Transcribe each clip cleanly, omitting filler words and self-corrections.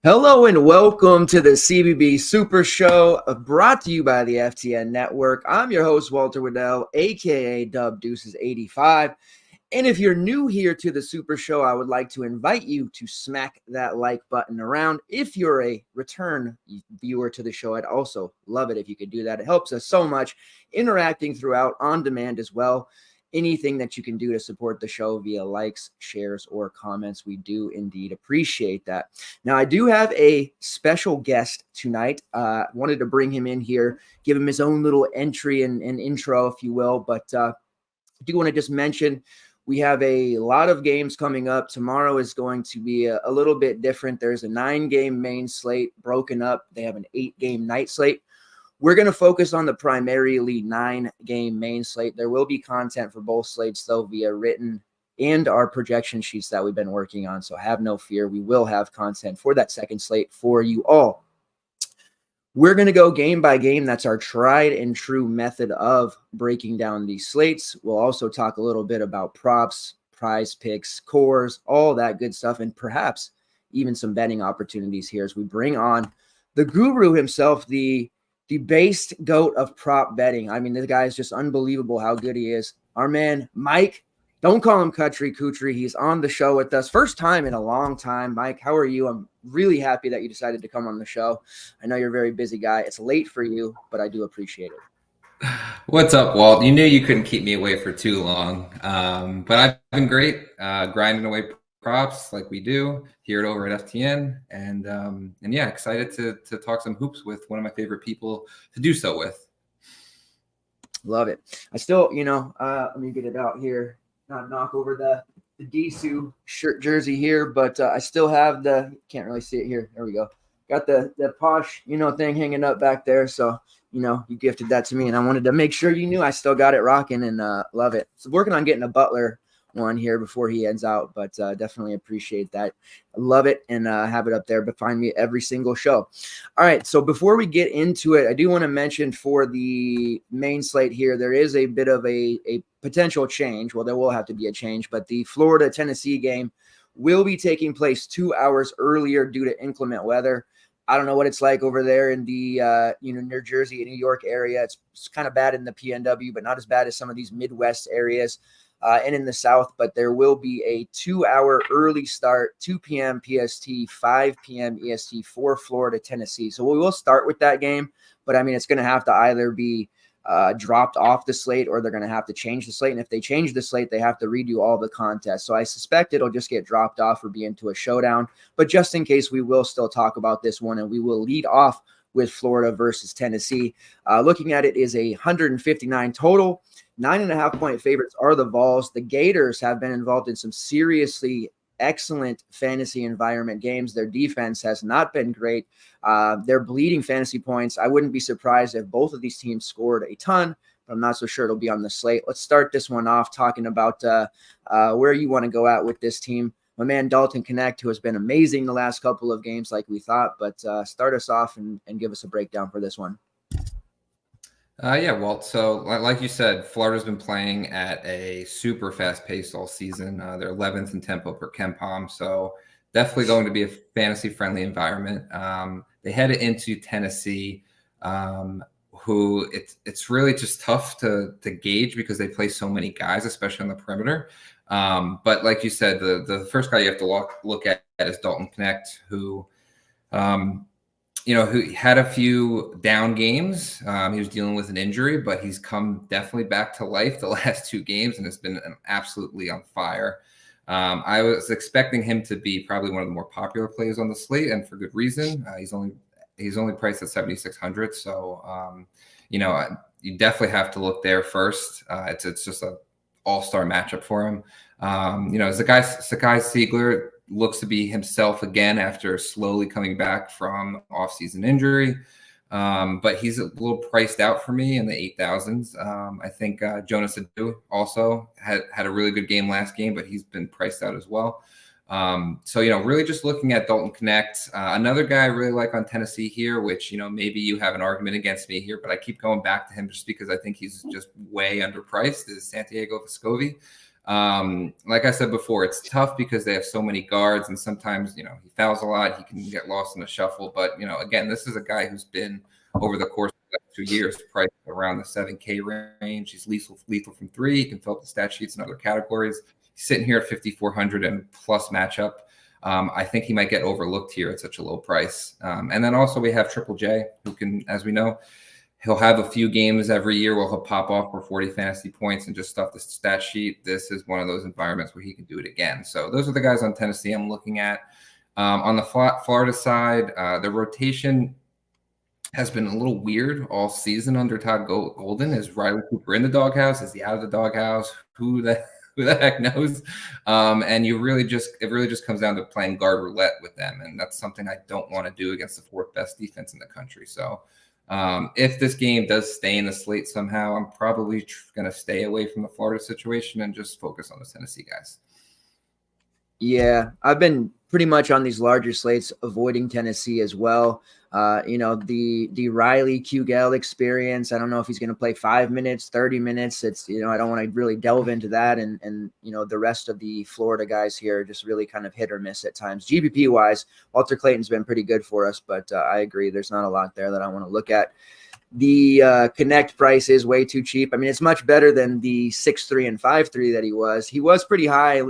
Hello and welcome to the CBB Supershow, brought to you by the FTN Network. I'm your host, Walter Waddell, aka Dub Deuces 85. And if you're new here to the Supershow, I would like to invite you to smack that like button around. If you're a return viewer to the show, I'd also love it if you could do that. It helps us so much interacting throughout on demand as well. Anything that you can do to support the show via likes, shares, or comments, we do indeed appreciate that. Now, I do have a special guest tonight. Wanted to bring him in here, give him his own little entry and intro, if you will. But I do want to just mention we have a lot of games coming up. Tomorrow is going to be a little bit different. There's a 9-game main slate broken up. They have an 8-game night slate. We're going to focus on the primarily 9-game main slate. There will be content for both slates, though, via written and our projection sheets that we've been working on. So have no fear. We will have content for that second slate for you all. We're going to go game by game. That's our tried and true method of breaking down these slates. We'll also talk a little bit about props, prize picks, cores, all that good stuff, and perhaps even some betting opportunities here as we bring on the guru himself, the based goat of prop betting. I mean, this guy is just unbelievable how good he is. Our man, Mike. Don't call him Kutry. He's on the show with us. First time in a long time. Mike, how are you? I'm really happy that you decided to come on the show. I know you're a very busy guy. It's late for you, but I do appreciate it. What's up, Walt? You knew you couldn't keep me away for too long, but I've been great, grinding away props like we do here over at FTN, and yeah, excited to talk some hoops with one of my favorite people to do so with. Love it. I still, let me get it out here. Not knock over the Dsu shirt jersey here, but I still have can't really see it here. There we go. Got the posh, thing hanging up back there. So, you gifted that to me, and I wanted to make sure you knew I still got it rocking and love it. So working on getting a Butler one here before he heads out, but definitely appreciate that. I love it and have it up there, but find me every single show. All right, so before we get into it, I do want to mention for the main slate here, there is a bit of a potential change. Well, there will have to be a change, but the Florida-Tennessee game will be taking place 2 hours earlier due to inclement weather. I don't know what it's like over there in the New Jersey and New York area. It's kind of bad in the PNW, but not as bad as some of these Midwest areas. And in the South, but there will be a 2-hour early start, 2 p.m. PST, 5 p.m. EST for Florida, Tennessee. So we will start with that game, but I mean, it's going to have to either be dropped off the slate or they're going to have to change the slate. And if they change the slate, they have to redo all the contests. So I suspect it'll just get dropped off or be into a showdown. But just in case, we will still talk about this one, and we will lead off with Florida versus Tennessee. Looking at it is a 159 total. 9.5-point favorites are the Vols. The Gators have been involved in some seriously excellent fantasy environment games. Their defense has not been great. They're bleeding fantasy points. I wouldn't be surprised if both of these teams scored a ton, but I'm not so sure it'll be on the slate. Let's start this one off talking about where you want to go at with this team. My man Dalton Connect, who has been amazing the last couple of games like we thought, but start us off and give us a breakdown for this one. Yeah, Walt. So like you said, Florida's been playing at a super fast pace all season. They're 11th in tempo per KenPom, so definitely going to be a fantasy-friendly environment. They headed into Tennessee, who it's really just tough to gauge because they play so many guys, especially on the perimeter. But like you said, the first guy you have to look at is Dalton Connect, who who had a few down games. He was dealing with an injury, but he's come definitely back to life the last 2 games and has been absolutely on fire. I was expecting him to be probably one of the more popular players on the slate, and for good reason. He's only priced at 7,600, so you definitely have to look there first. It's just an all-star matchup for him. Sakai Siegler looks to be himself again after slowly coming back from off-season injury. But he's a little priced out for me in the 8,000s. I think Jonas Adu also had a really good game last game, but he's been priced out as well. So really just looking at Dalton Connect. Another guy I really like on Tennessee here, which, maybe you have an argument against me here, but I keep going back to him just because I think he's just way underpriced, is Santiago Vescovi. Like I said before, it's tough because they have so many guards, and sometimes, he fouls a lot. He can get lost in the shuffle. But, again, this is a guy who's been over the course of the 2 years priced around the 7K range. He's lethal from three. He can fill up the stat sheets in other categories. He's sitting here at 5,400 and plus matchup. I think he might get overlooked here at such a low price. And then also we have Triple J, who can, as we know, he'll have a few games every year where he'll pop off for 40 fantasy points and just stuff the stat sheet. This is one of those environments where he can do it again. So those are the guys on Tennessee I'm looking at. On the Florida side, the rotation has been a little weird all season under Todd Golden. Is Riley Cooper in the doghouse? Is he out of the doghouse? Who the heck knows? And it really just comes down to playing guard roulette with them. And that's something I don't want to do against the fourth best defense in the country. So if this game does stay in the slate somehow, I'm probably going to stay away from the Florida situation and just focus on the Tennessee guys. Yeah, I've been pretty much on these larger slates avoiding Tennessee as well. The Riley Kugel experience, I don't know if he's going to play 5 minutes, 30 minutes. It's, I don't want to really delve into that. And the rest of the Florida guys here just really kind of hit or miss at times. GPP wise, Walter Clayton's been pretty good for us, but I agree. There's not a lot there that I want to look at. The connect price is way too cheap. I mean, it's much better than the 6-3 and 5-3 that he was. He was pretty high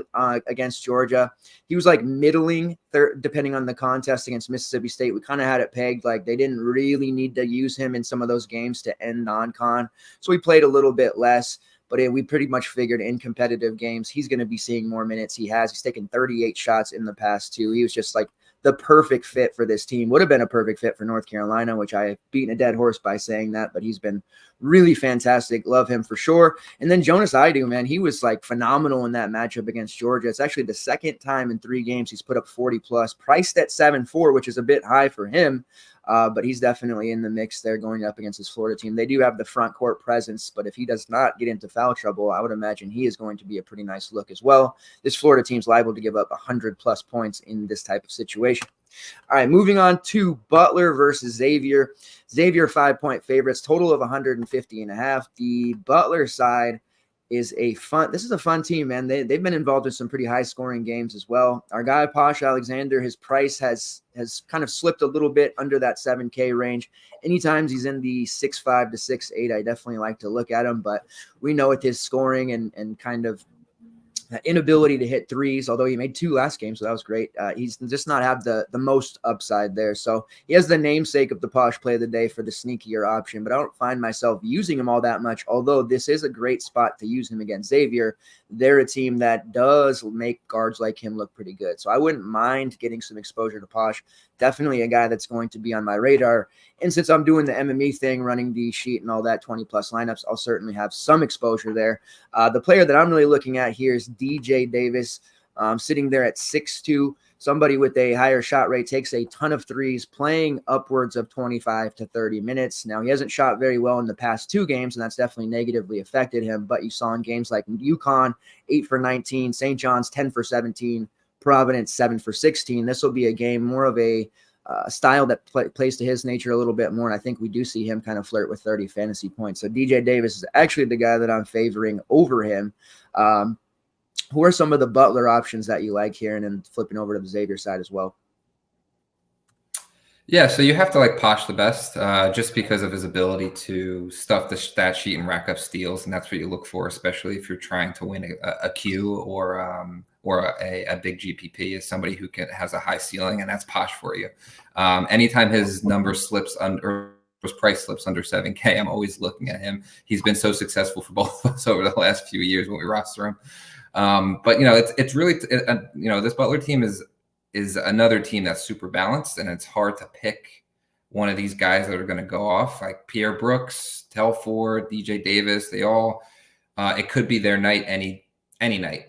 against Georgia. He was like middling depending on the contest against Mississippi State. We kind of had it pegged like they didn't really need to use him in some of those games to end non-con. So we played a little bit less, but we pretty much figured in competitive games, he's going to be seeing more minutes. He's taken 38 shots in the past two. He was just like the perfect fit for this team. Would have been a perfect fit for North Carolina, which I have beaten a dead horse by saying that, but he's been really fantastic. Love him for sure. And then Jonas Idu, man, he was like phenomenal in that matchup against Georgia. It's actually the second time in 3 games he's put up 40 plus, priced at 7.4, which is a bit high for him. But he's definitely in the mix there going up against this Florida team. They do have the front court presence, but if he does not get into foul trouble, I would imagine he is going to be a pretty nice look as well. This Florida team's liable to give up 100 plus points in this type of situation. All right, moving on to Butler versus Xavier. Xavier 5-point favorites, total of 150.5. The Butler side is this is a fun team, man. They've been involved in some pretty high scoring games as well. Our guy, Posh Alexander, his price has kind of slipped a little bit under that 7K range. Anytime he's in the 6.5 to 6.8, I definitely like to look at him, but we know with his scoring and kind of inability to hit threes, although he made 2 last game, so that was great. He's just not have the most upside there. So he has the namesake of the Posh play of the day for the sneakier option, but I don't find myself using him all that much, although this is a great spot to use him against Xavier. They're a team that does make guards like him look pretty good. So I wouldn't mind getting some exposure to Posh. Definitely a guy that's going to be on my radar. And since I'm doing the MME thing, running the sheet and all that 20-plus lineups, I'll certainly have some exposure there. The player that I'm really looking at here is DJ Davis, sitting there at 6'2". Somebody with a higher shot rate, takes a ton of threes, playing upwards of 25 to 30 minutes. Now, he hasn't shot very well in the past 2 games, and that's definitely negatively affected him. But you saw in games like UConn, 8 for 19, St. John's, 10 for 17, Providence, 7 for 16. This will be a game more of a style that plays to his nature a little bit more, and I think we do see him kind of flirt with 30 fantasy points. So DJ Davis is actually the guy that I'm favoring over him. Who are some of the Butler options that you like here, and then flipping over to the Xavier side as well? Yeah, so you have to like Posh the best just because of his ability to stuff the stat sheet and rack up steals, and that's what you look for, especially if you're trying to win a Q or a big GPP, is somebody who has a high ceiling, and that's Posh for you. Anytime his number slips under, his price slips under 7K, I'm always looking at him. He's been so successful for both of us over the last few years when we roster him. But it's really this Butler team is another team that's super balanced, and it's hard to pick one of these guys that are going to go off, like Pierre Brooks, Telford, DJ Davis. They all it could be their night any night.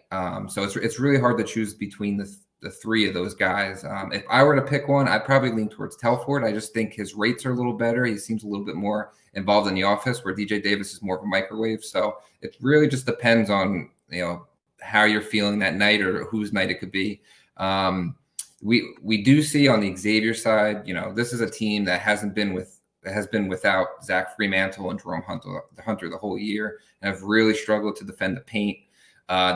So it's really hard to choose between the 3 of those guys. If I were to pick one, I'd probably lean towards Telford. I just think his rates are a little better. He seems a little bit more involved in the office, where DJ Davis is more of a microwave. So it really just depends on how you're feeling that night or whose night it could be. We do see on the Xavier side, this is a team that has been without Zach Fremantle and Jerome Hunter the whole year, and have really struggled to defend the paint.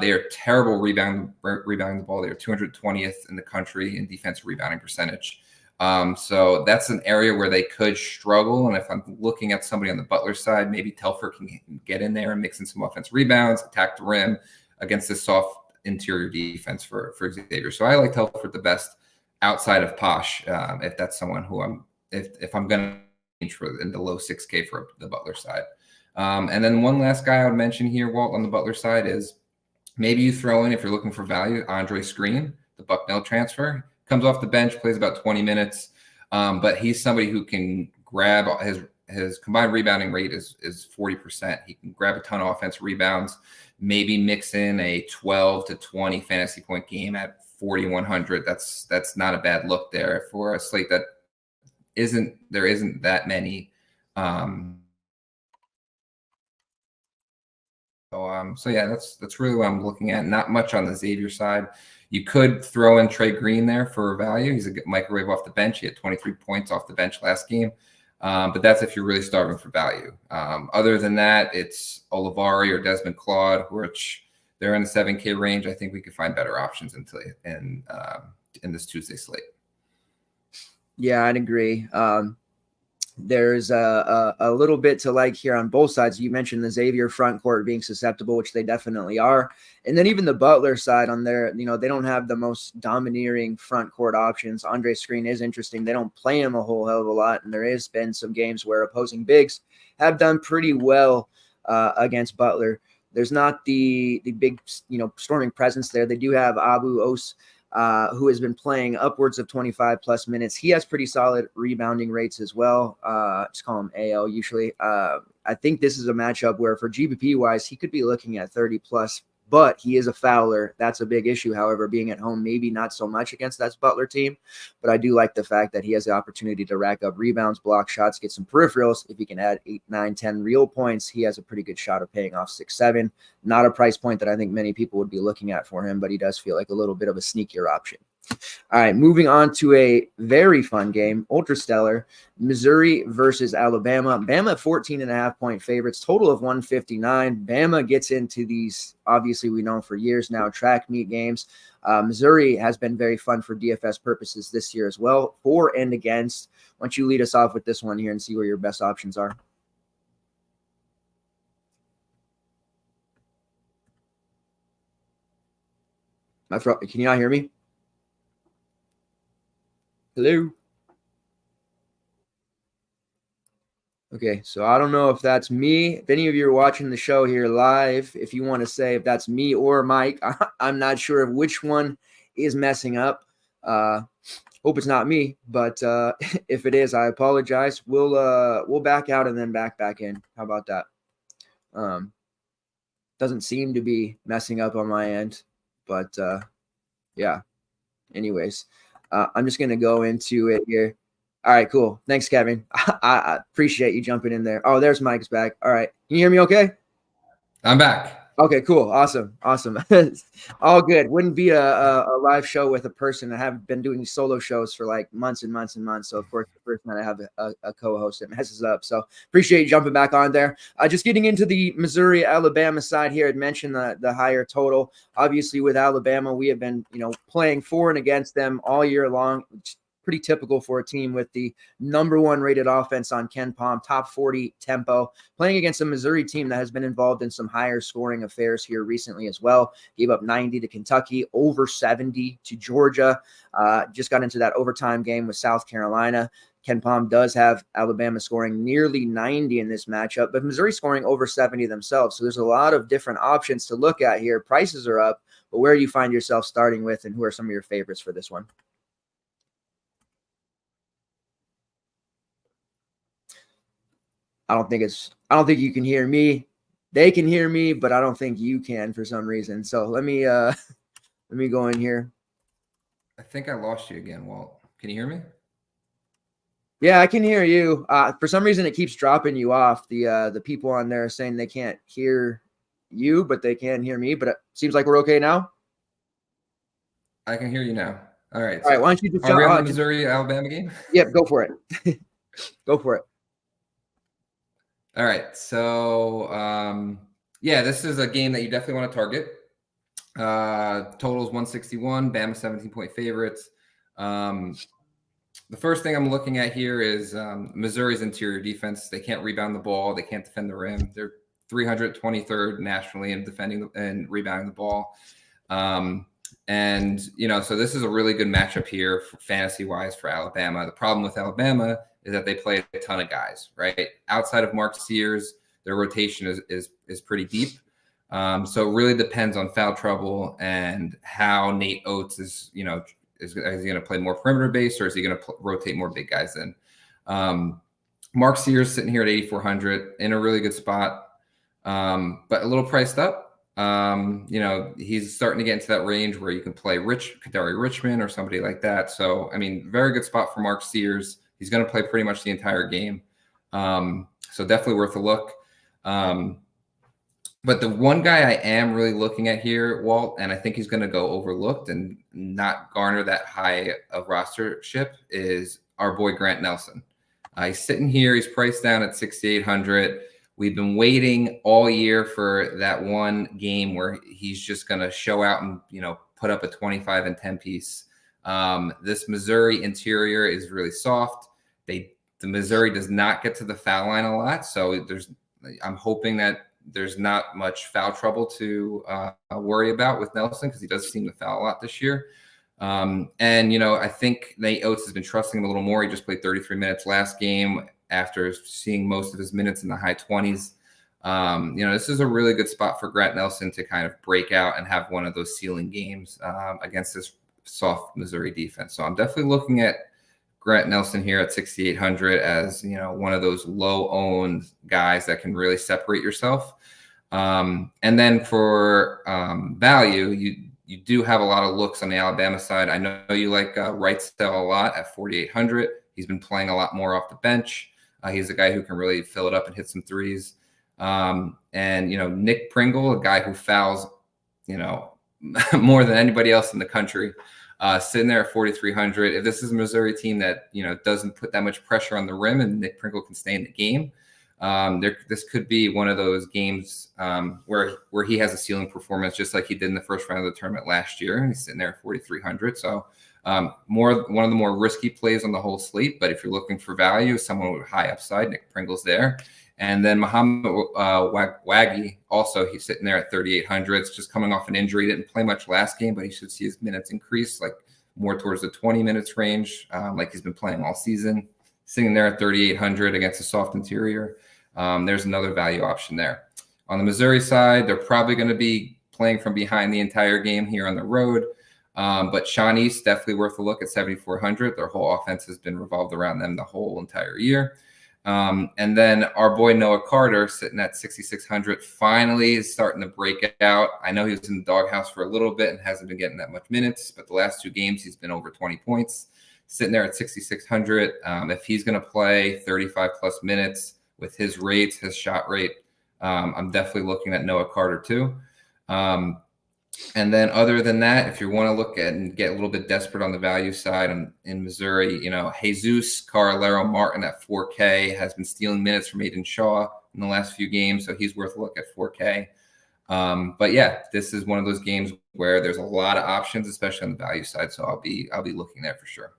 They are terrible rebounding the ball. They are 220th in the country in defensive rebounding percentage. So that's an area where they could struggle. And if I'm looking at somebody on the Butler side, maybe Telfer can get in there and mix in some offensive rebounds, attack the rim against this soft interior defense for Xavier. So I like Telfer the best outside of Posh, if that's someone who if I'm going to change for in the low 6K for the Butler side. And then one last guy I would mention here, Walt, on the Butler side is maybe you throw in, if you're looking for value, Andre Screen, the Bucknell transfer. Comes off the bench, plays about 20 minutes, but he's somebody who can grab his combined rebounding rate is 40%. He can grab a ton of offensive rebounds, maybe mix in a 12 to 20 fantasy point game at 4,100. That's not a bad look there for a slate that isn't that many. So yeah, that's really what I'm looking at. Not much on the Xavier side. You could throw in Trey Green there for value. He's a good microwave off the bench. He had 23 points off the bench last game. But that's if you're really starving for value. Other than that, it's Olivari or Desmond Claude, which they're in the 7K range. I think we could find better options in this Tuesday slate. Yeah, I'd agree. There's a little bit to like here on both sides. You mentioned the Xavier front court being susceptible, which they definitely are. And then even the Butler side on there, they don't have the most domineering front court options. Andre Screen is interesting. They don't play him a whole hell of a lot. And there has been some games where opposing bigs have done pretty well against Butler. There's not the big, storming presence there. They do have Abu Os, who has been playing upwards of 25 plus minutes. He has pretty solid rebounding rates as well. Just call him AO usually. I think this is a matchup where for GBP wise, he could be looking at 30 plus, but he is a fouler. That's a big issue. However, being at home, maybe not so much against that Butler team, but I do like the fact that he has the opportunity to rack up rebounds, block shots, get some peripherals. If he can add 8, 9, 10 real points, he has a pretty good shot of paying off 6, 7. Not a price point that I think many people would be looking at for him, but he does feel like a little bit of a sneakier option. All right, moving on to a very fun game, Ultra Stellar, Missouri versus Alabama. Bama 14.5-point favorites, total of 159. Bama gets into these, obviously we know for years now, track meet games. Missouri has been very fun for DFS purposes this year as well, for and against. Why don't you lead us off with this one here and see where your best options are? Can you not hear me? Hello? Okay, so I don't know if that's me. If any of you are watching the show here live, if you want to say if that's me or Mike, I'm not sure of which one is messing up. Hope it's not me, but if it is, I apologize. We'll back out and then back in. How about that? Doesn't seem to be messing up on my end, but yeah. Anyways. I'm just going to go into it here. All right, cool. Thanks, Kevin. I appreciate you jumping in there. Oh, there's Mike's back. All right. Can you hear me okay? I'm back. Okay, cool. Awesome. All good. Wouldn't be a live show with a person. I have been doing solo shows for like months and months and months. So, of course, the first night I have a co-host that messes up. So, appreciate you jumping back on there. Just getting into the Missouri-Alabama side here, I'd mentioned the higher total. Obviously, with Alabama, we have been, playing for and against them all year long. Pretty typical for a team with the number 1 rated offense on Ken Pom, top 40 tempo, playing against a Missouri team that has been involved in some higher scoring affairs here recently as well. Gave up 90 to Kentucky, over 70 to Georgia. Just got into that overtime game with South Carolina. Ken Pom does have Alabama scoring nearly 90 in this matchup, but Missouri scoring over 70 themselves. So there's a lot of different options to look at here. Prices are up, but where do you find yourself starting with, and who are some of your favorites for this one? I don't think you can hear me. They can hear me, but I don't think you can for some reason. So let me go in here. I think I lost you again, Walt. Can you hear me? Yeah, I can hear you. For some reason, it keeps dropping you off. The people on there are saying they can't hear you, but they can hear me. But it seems like we're okay now. I can hear you now. All right. All right. Why don't you just are we on the Missouri-Alabama game? Yep. Go for it. Go for it. All right. So, yeah, this is a game that you definitely want to target. Totals 161. Bama 17-point favorites. The first thing I'm looking at here is Missouri's interior defense. They can't rebound the ball. They can't defend the rim. They're 323rd nationally in defending and rebounding the ball. And, so this is a really good matchup here fantasy-wise for Alabama. The problem with Alabama is that they play a ton of guys, right? Outside of Mark Sears, their rotation is pretty deep. So it really depends on foul trouble and how Nate Oates is he going to play more perimeter base, or is he going to rotate more big guys in? Mark Sears sitting here at 8,400 in a really good spot, but a little priced up. He's starting to get into that range where you can play Kadari Richmond or somebody like that. So, very good spot for Mark Sears. He's going to play pretty much the entire game. So definitely worth a look. But the one guy I am really looking at here, Walt, and I think he's going to go overlooked and not garner that high of rostership, is our boy Grant Nelson. He's sitting here. He's priced down at 6,800. We've been waiting all year for that one game where he's just going to show out and, put up a 25 and 10 piece. This Missouri interior is really soft. The Missouri does not get to the foul line a lot. So I'm hoping that there's not much foul trouble to worry about with Nelson, because he does seem to foul a lot this year. I think Nate Oates has been trusting him a little more. He just played 33 minutes last game after seeing most of his minutes in the high 20s. This is a really good spot for Grant Nelson to kind of break out and have one of those ceiling games against this soft Missouri defense. So I'm definitely looking at Grant Nelson here at 6,800 as, one of those low-owned guys that can really separate yourself. And then for value, you do have a lot of looks on the Alabama side. I know you like Wrightsell a lot at 4,800. He's been playing a lot more off the bench. He's a guy who can really fill it up and hit some threes. Nick Pringle, a guy who fouls, more than anybody else in the country, sitting there at 4,300. If this is a Missouri team that, doesn't put that much pressure on the rim and Nick Pringle can stay in the game, this could be one of those games where he has a ceiling performance, just like he did in the first round of the tournament last year. He's sitting there at 4,300. So one of the more risky plays on the whole slate. But if you're looking for value, someone with high upside, Nick Pringle's there. And then Muhammad Waggy, also, he's sitting there at 3,800. It's just coming off an injury. He didn't play much last game, but he should see his minutes increase, like more towards the 20 minutes range, like he's been playing all season. Sitting there at 3,800 against a soft interior. There's another value option there. On the Missouri side, they're probably going to be playing from behind the entire game here on the road. But Sean East, definitely worth a look at 7,400. Their whole offense has been revolved around them the whole entire year. And then our boy Noah Carter, sitting at 6,600, finally is starting to break out. I know he was in the doghouse for a little bit and hasn't been getting that much minutes, but the last two games he's been over 20 points. Sitting there at 6,600. If he's going to play 35 plus minutes with his rates, his shot rate, I'm definitely looking at Noah Carter too. And then other than that, if you want to look at and get a little bit desperate on the value side in Missouri, Jesus Carolero Martin at 4K has been stealing minutes from Aiden Shaw in the last few games, so he's worth a look at 4K. But yeah, this is one of those games where there's a lot of options, especially on the value side. So I'll be looking there for sure.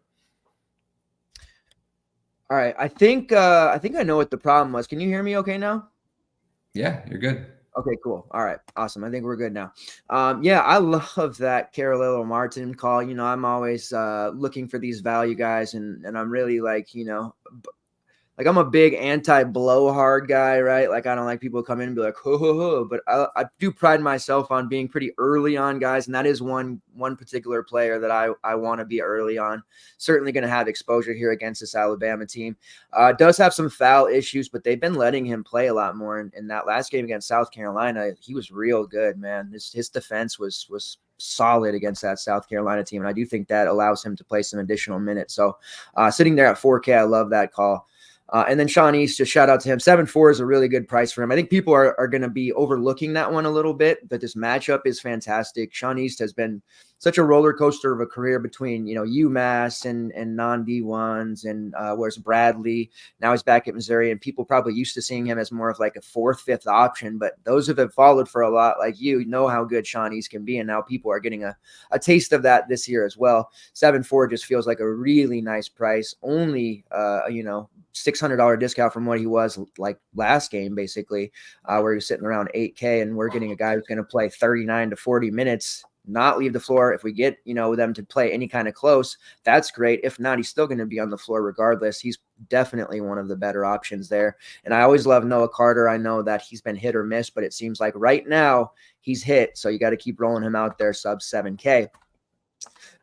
All right. I think I know what the problem was. Can you hear me okay now? Yeah, you're good. Okay, cool. All right. Awesome. I think we're good now. Yeah, I love that Carolero Martin call. I'm always looking for these value guys, and I'm really like I'm a big anti-blowhard guy, right? Like, I don't like people come in and be like, ho, ho, ho. But I do pride myself on being pretty early on guys. And that is one particular player that I want to be early on. Certainly going to have exposure here against this Alabama team. Does have some foul issues, but they've been letting him play a lot more. In that last game against South Carolina, he was real good, man. His defense was solid against that South Carolina team. And I do think that allows him to play some additional minutes. So sitting there at 4K, I love that call. And then Sean East, just shout out to him. 7-4 is a really good price for him. I think people are going to be overlooking that one a little bit, but this matchup is fantastic. Sean East has been such a roller coaster of a career between, UMass and non-D1s and where's Bradley. Now he's back at Missouri, and people probably used to seeing him as more of like a 4th, 5th option, but those who have followed for a lot like you know how good Sean East can be, and now people are getting a taste of that this year as well. 7-4 just feels like a really nice price. Only, $600 discount from what he was like last game, basically, where he was sitting around 8K, and we're getting a guy who's going to play 39 to 40 minutes, not leave the floor. If we get, them to play any kind of close, that's great. If not, he's still going to be on the floor regardless. He's definitely one of the better options there. And I always love Noah Carter. I know that he's been hit or miss, but it seems like right now he's hit. So you got to keep rolling him out there sub 7K.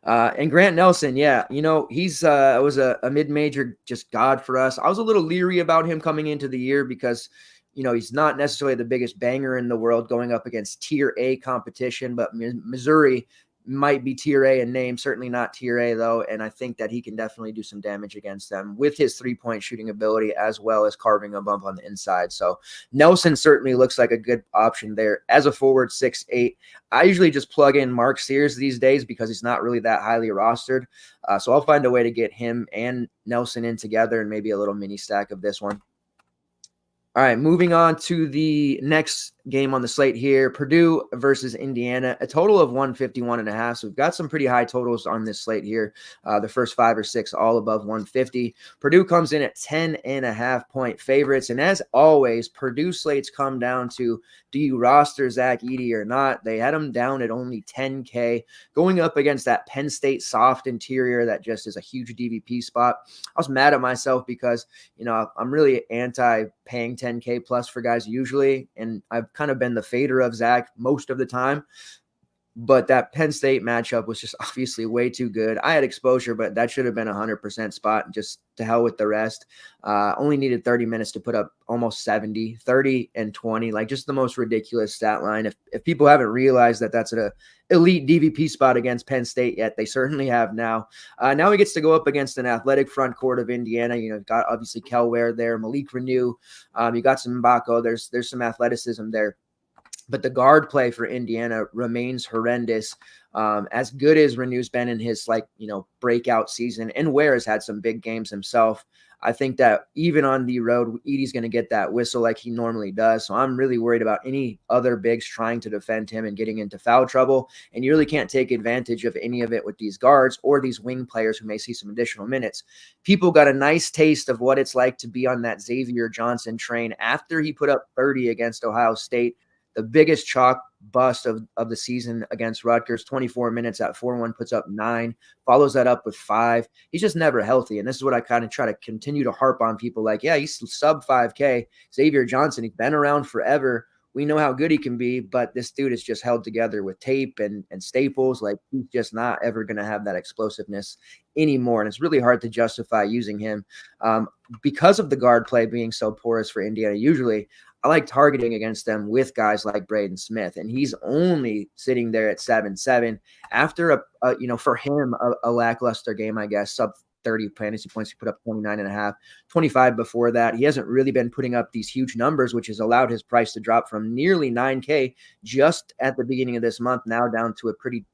And Grant Nelson, he's was a mid-major just god for us. I was a little leery about him coming into the year because, he's not necessarily the biggest banger in the world going up against tier A competition, but Missouri might be tier A in name, certainly not tier A though. And I think that he can definitely do some damage against them with his 3-point shooting ability, as well as carving a bump on the inside. So Nelson certainly looks like a good option there as a forward 6'8". I usually just plug in Mark Sears these days because he's not really that highly rostered. So I'll find a way to get him and Nelson in together and maybe a little mini stack of this one. All right, moving on to the next game on the slate here, Purdue versus Indiana, a total of 151.5. So we've got some pretty high totals on this slate here. The first 5 or 6 all above 150. Purdue comes in at 10.5 point favorites. And as always, Purdue slates come down to, do you roster Zach Edey or not? They had him down at only 10K, going up against that Penn State soft interior that just is a huge DVP spot. I was mad at myself because, I'm really anti paying 10K plus for guys usually, and I've kind of been the fader of Zach most of the time, but that Penn State matchup was just obviously way too good. I had exposure, but that should have been 100% spot, and just to hell with the rest. Only needed 30 minutes to put up almost 70, 30 and 20, like just the most ridiculous stat line. If people haven't realized that that's an elite DVP spot against Penn State yet, they certainly have now. Now he gets to go up against an athletic front court of Indiana. Got obviously Kel Ware there, Malik Renew. You got some Mbako. There's some athleticism there. But the guard play for Indiana remains horrendous. As good as Renew's been in his breakout season, and Ware has had some big games himself, I think that even on the road, Edey's going to get that whistle like he normally does. So I'm really worried about any other bigs trying to defend him and getting into foul trouble. And you really can't take advantage of any of it with these guards or these wing players who may see some additional minutes. People got a nice taste of what it's like to be on that Xavier Johnson train after he put up 30 against Ohio State. The biggest chalk bust of the season against Rutgers, 24 minutes at 4-1, puts up 9, follows that up with 5. He's just never healthy. And this is what I kind of try to continue to harp on people like, yeah, he's sub 5K. Xavier Johnson, he's been around forever. We know how good he can be, but this dude is just held together with tape and staples. Like, he's just not ever going to have that explosiveness anymore. And it's really hard to justify using him because of the guard play being so porous for Indiana. Usually I like targeting against them with guys like Braden Smith, and he's only sitting there at 7-7 after for him, a lackluster game, I guess, sub 30 fantasy points. He put up 29.5, 25 before that. He hasn't really been putting up these huge numbers, which has allowed his price to drop from nearly 9K just at the beginning of this month, now down to a pretty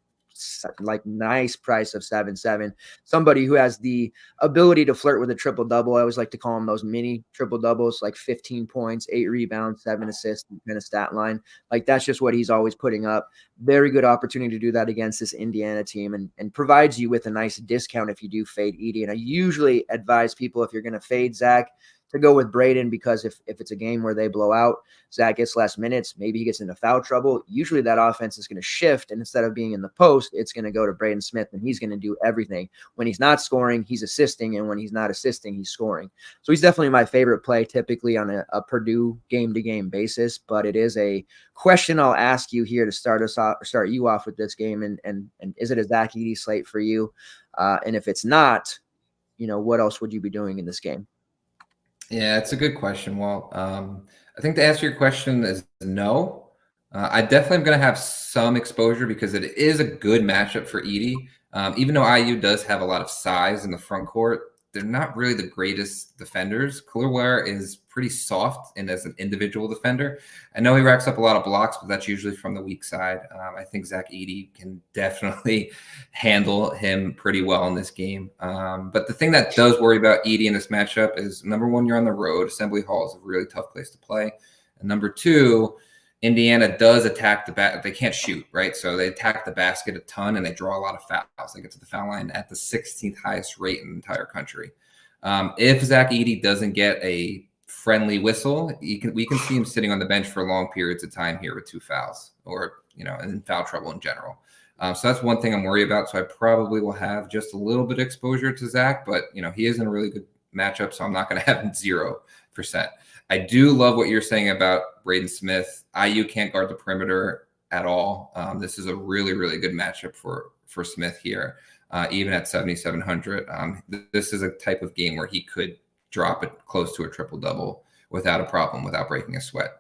nice price of 7-7. Somebody who has the ability to flirt with a triple double. I always like to call them those mini triple doubles, like 15 points, 8 rebounds, 7 assists kind of stat line. Like, that's just what he's always putting up. Very good opportunity to do that against this Indiana team, and provides you with a nice discount if you do fade Edey. And I usually advise people, if you're going to fade Zach, to go with Braden, because if it's a game where they blow out, Zach gets less minutes, maybe he gets into foul trouble. Usually that offense is going to shift, and instead of being in the post, it's going to go to Braden Smith, and he's going to do everything. When he's not scoring, he's assisting, and when he's not assisting, he's scoring. So he's definitely my favorite play, typically on a Purdue game-to-game basis. But it is a question I'll ask you here to start you off with this game, and is it a Zach Edey slate for you? And if it's not, what else would you be doing in this game? Yeah, it's a good question. Well, I think to answer your question is no. I definitely am going to have some exposure because it is a good matchup for Edey. Even though IU does have a lot of size in the front court, they're not really the greatest defenders. Clearwater is pretty soft and as an individual defender. I know he racks up a lot of blocks, but that's usually from the weak side. I think Zach Edey can definitely handle him pretty well in this game. But the thing that does worry about Edey in this matchup is, number one, you're on the road. Assembly Hall is a really tough place to play. And number two, Indiana does attack the basket. They can't shoot, right? So they attack the basket a ton, and they draw a lot of fouls. They get to the foul line at the 16th highest rate in the entire country. If Zach Edey doesn't get a friendly whistle, we can see him sitting on the bench for long periods of time here with 2 fouls, or in foul trouble in general. So that's one thing I'm worried about. So I probably will have just a little bit of exposure to Zach, but he is in a really good matchup, so I'm not going to have him 0%. I do love what you're saying about Braden Smith. IU can't guard the perimeter at all. This is a really, really good matchup for Smith here, even at 7,700. This is a type of game where he could drop it close to a triple-double without a problem, without breaking a sweat.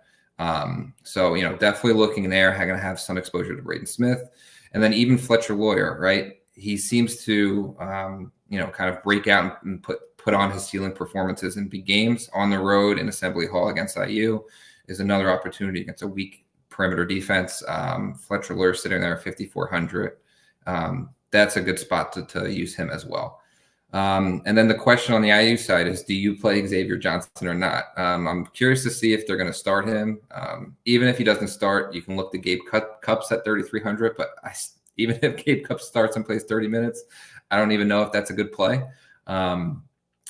So, definitely looking there. I'm going to have some exposure to Braden Smith. And then even Fletcher Lawyer, right? He seems to, kind of break out and put on his ceiling performances in big games. On the road in Assembly Hall against IU is another opportunity against a weak perimeter defense. Fletcher Lawyer sitting there at 5,400. That's a good spot to use him as well. And then the question on the IU side is, do you play Xavier Johnson or not? I'm curious to see if they're going to start him. Even if he doesn't start, you can look to Gabe Cupps at 3,300. But even if Gabe Cupps starts and plays 30 minutes, I don't even know if that's a good play.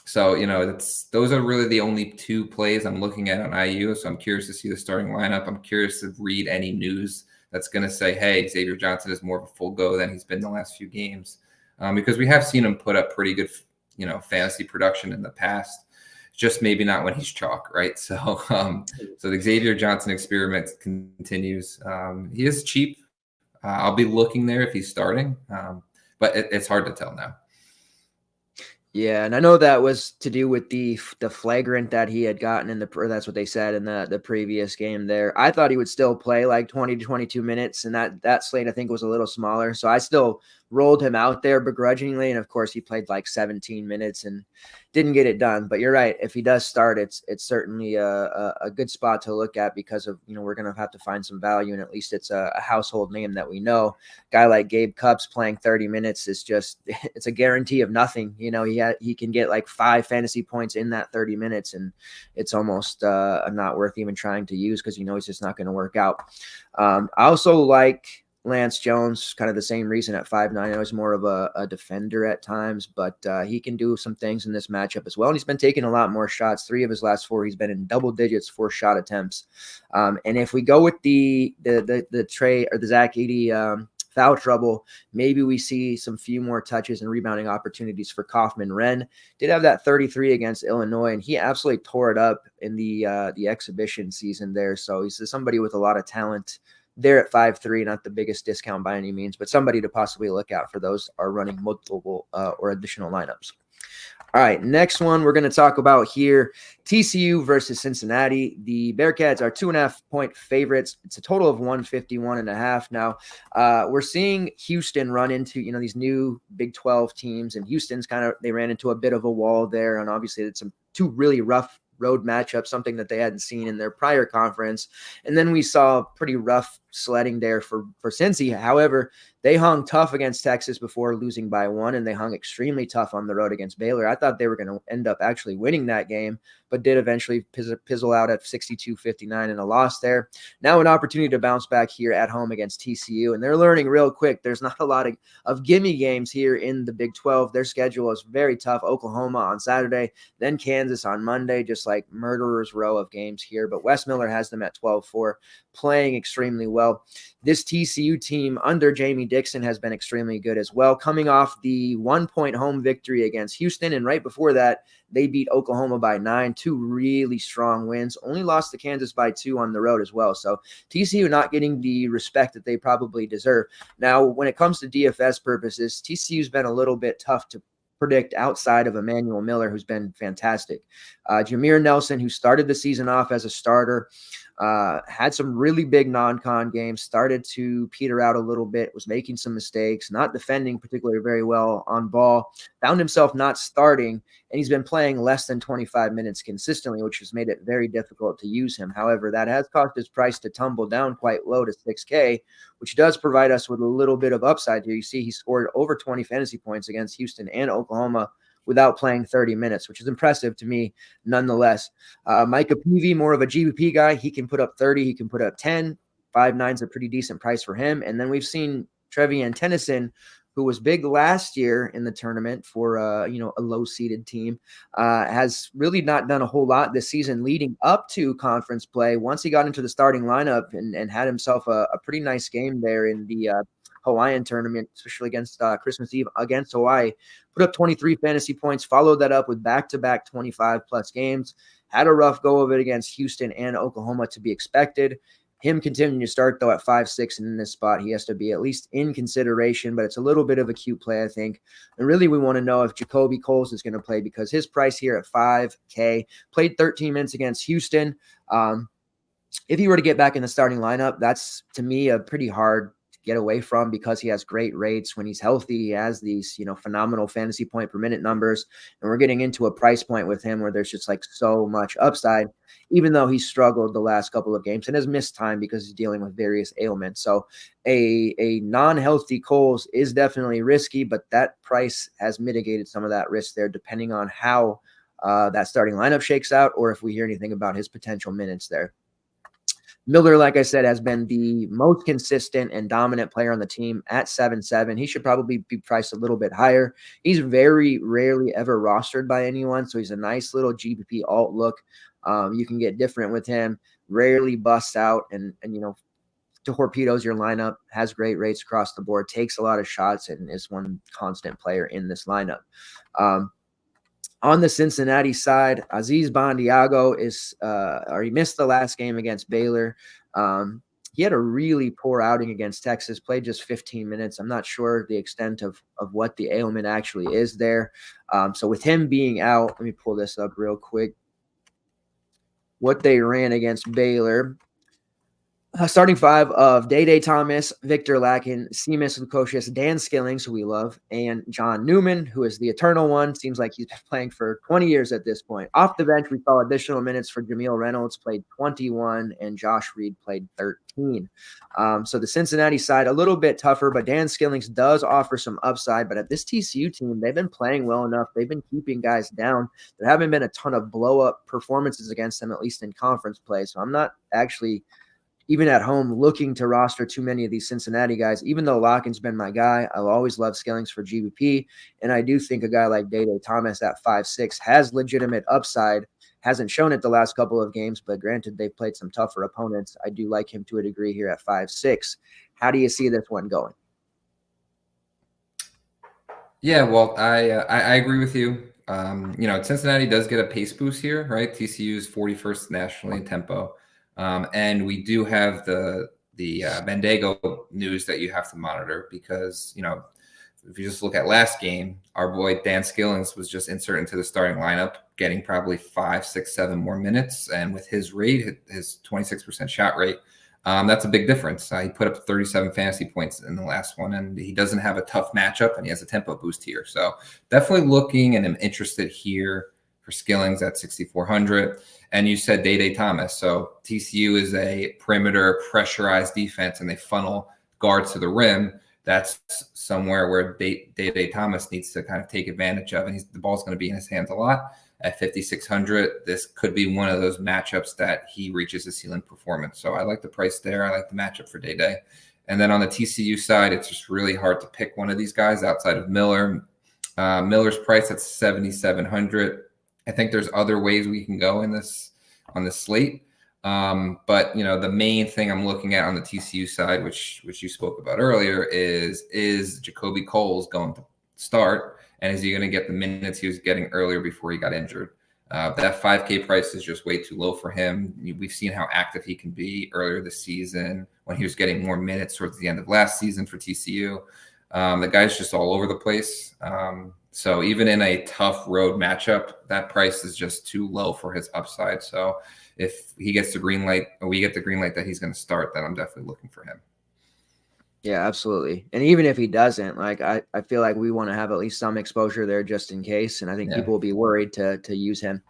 So, those are really the only 2 plays I'm looking at on IU. So I'm curious to see the starting lineup. I'm curious to read any news that's going to say, hey, Xavier Johnson is more of a full go than he's been the last few games. Because we have seen him put up pretty good, fantasy production in the past, just maybe not when he's chalk, right? So, so the Xavier Johnson experiment continues. He is cheap. I'll be looking there if he's starting, but it's hard to tell now. Yeah, and I know that was to do with the flagrant that he had gotten that's what they said in the previous game there. I thought he would still play like 20 to 22 minutes, and that slate I think was a little smaller. So I still rolled him out there begrudgingly, and of course he played like 17 minutes and didn't get it done. But you're right, if he does start, it's certainly a good spot to look at, because of we're going to have to find some value, and at least it's a household name that we know. Guy like Gabe Cupps playing 30 minutes is just it's a guarantee of nothing. He can get like 5 fantasy points in that 30 minutes, and it's almost not worth even trying to use, because he's just not going to work out. I also like Lance Jones, kind of the same reason at 5'9". I know he's more of a defender at times, but he can do some things in this matchup as well. And he's been taking a lot more shots. 3 of his last 4, he's been in double digits for shot attempts. And if we go with the Trey or the Zach Edey foul trouble, maybe we see some few more touches and rebounding opportunities for Kaufman. Wren did have that 33 against Illinois, and he absolutely tore it up in the exhibition season there. So he's somebody with a lot of talent there at 5'3", not the biggest discount by any means, but somebody to possibly look out for those are running multiple or additional lineups. All right, next one we're going to talk about here, TCU versus Cincinnati. The Bearcats are 2.5-point favorites. It's a total of 151.5. Now, we're seeing Houston run into, these new Big 12 teams, and Houston's they ran into a bit of a wall there, and obviously it's some 2 really rough road matchup, something that they hadn't seen in their prior conference. And then we saw pretty rough sledding there for Cincy. However, they hung tough against Texas before losing by 1, and they hung extremely tough on the road against Baylor. I thought they were going to end up actually winning that game, but did eventually pizzle out at 62-59 in a loss there. Now an opportunity to bounce back here at home against TCU, and they're learning real quick. There's not a lot of gimme games here in the Big 12. Their schedule is very tough. Oklahoma on Saturday, then Kansas on Monday, just like murderer's row of games here. But Wes Miller has them at 12-4, playing extremely well. This TCU team under Jamie Dixon has been extremely good as well, coming off the 1-point home victory against Houston. And right before that, they beat Oklahoma by 9, 2 really strong wins, only lost to Kansas by 2 on the road as well. So TCU not getting the respect that they probably deserve. Now, when it comes to DFS purposes, TCU's been a little bit tough to predict outside of Emmanuel Miller, who's been fantastic. Jameer Nelson, who started the season off as a starter, Had some really big non-con games, started to peter out a little bit, was making some mistakes, not defending particularly very well on ball, found himself not starting, and he's been playing less than 25 minutes consistently, which has made it very difficult to use him. However, that has caused his price to tumble down quite low to 6K, which does provide us with a little bit of upside here. You see he scored over 20 fantasy points against Houston and Oklahoma without playing 30 minutes, which is impressive to me nonetheless. Micah Peavy, more of a GBP guy. He can put up 30. He can put up 10. 5.9 is a pretty decent price for him. And then we've seen Trevian Tennyson, who was big last year in the tournament for a low-seeded team, has really not done a whole lot this season leading up to conference play. Once he got into the starting lineup and had himself a pretty nice game there in the Hawaiian tournament, especially against Christmas Eve against Hawaii, put up 23 fantasy points, followed that up with back-to-back 25-plus games, had a rough go of it against Houston and Oklahoma to be expected. Him continuing to start, though, at 5'6", and in this spot, he has to be at least in consideration, but it's a little bit of a cute play, I think. And really, we want to know if Jacoby Coles is going to play, because his price here at 5K, played 13 minutes against Houston. If he were to get back in the starting lineup, that's, to me, a pretty hard get away from, because he has great rates when he's healthy. He has these, phenomenal fantasy point per minute numbers, and we're getting into a price point with him where there's just like so much upside, even though he's struggled the last couple of games and has missed time because he's dealing with various ailments. So a non-healthy Coles is definitely risky, but that price has mitigated some of that risk there, depending on how that starting lineup shakes out, or if we hear anything about his potential minutes there. Miller, like I said, has been the most consistent and dominant player on the team at 7.7. He should probably be priced a little bit higher. He's very rarely ever rostered by anyone, so he's a nice little GPP alt look. You can get different with him, rarely busts out, and torpedoes your lineup, has great rates across the board, takes a lot of shots, and is one constant player in this lineup. On the Cincinnati side, Aziz Bandiago he missed the last game against Baylor. He had a really poor outing against Texas, played just 15 minutes. I'm not sure the extent of what the ailment actually is there. So with him being out, let me pull this up real quick. What they ran against Baylor. Starting five of Day Thomas, Victor Lakin, Seamus Lukosius, Dan Skillings, who we love, and John Newman, who is the eternal one. Seems like he's been playing for 20 years at this point. Off the bench, we saw additional minutes for Jameel Reynolds, played 21, and Josh Reed played 13. So the Cincinnati side, a little bit tougher, but Dan Skillings does offer some upside. But at this TCU team, they've been playing well enough. They've been keeping guys down. There haven't been a ton of blow-up performances against them, at least in conference play. So I'm not actually – even at home, looking to roster too many of these Cincinnati guys. Even though Larkin's been my guy, I'll always love Skillings for GBP. And I do think a guy like Day Thomas at 5'6" has legitimate upside. Hasn't shown it the last couple of games, but granted, they've played some tougher opponents. I do like him to a degree here at 5'6". How do you see this one going? Yeah, well, I agree with you. Cincinnati does get a pace boost here, right? TCU is 41st nationally in tempo. And we do have the Bandago news that you have to monitor, because, if you just look at last game, our boy Dan Skillings was just inserted into the starting lineup, getting probably 5, 6, 7 more minutes. And with his rate, his 26% shot rate, that's a big difference. He put up 37 fantasy points in the last one, and he doesn't have a tough matchup, and he has a tempo boost here. So definitely looking, and I'm interested here for Skillings at 6,400. And you said Day Thomas. So TCU is a perimeter pressurized defense, and they funnel guards to the rim. That's somewhere where Day Thomas needs to kind of take advantage of, and the ball's going to be in his hands a lot. At 5,600, this could be one of those matchups that he reaches a ceiling performance. So I like the price there. I like the matchup for Day. And then on the TCU side, it's just really hard to pick one of these guys outside of Miller. Miller's price at 7,700. I think there's other ways we can go on this slate. But the main thing I'm looking at on the TCU side, which you spoke about earlier, is Jacoby Coles going to start, and is he going to get the minutes he was getting earlier before he got injured? That 5K price is just way too low for him. We've seen how active he can be earlier this season when he was getting more minutes towards the end of last season for TCU. The guy's just all over the place. So even in a tough road matchup, that price is just too low for his upside. So if he gets the green light, or we get the green light that he's going to start, then I'm definitely looking for him. Yeah, absolutely. And even if he doesn't, like I feel like we want to have at least some exposure there just in case. And I think people will be worried to use him.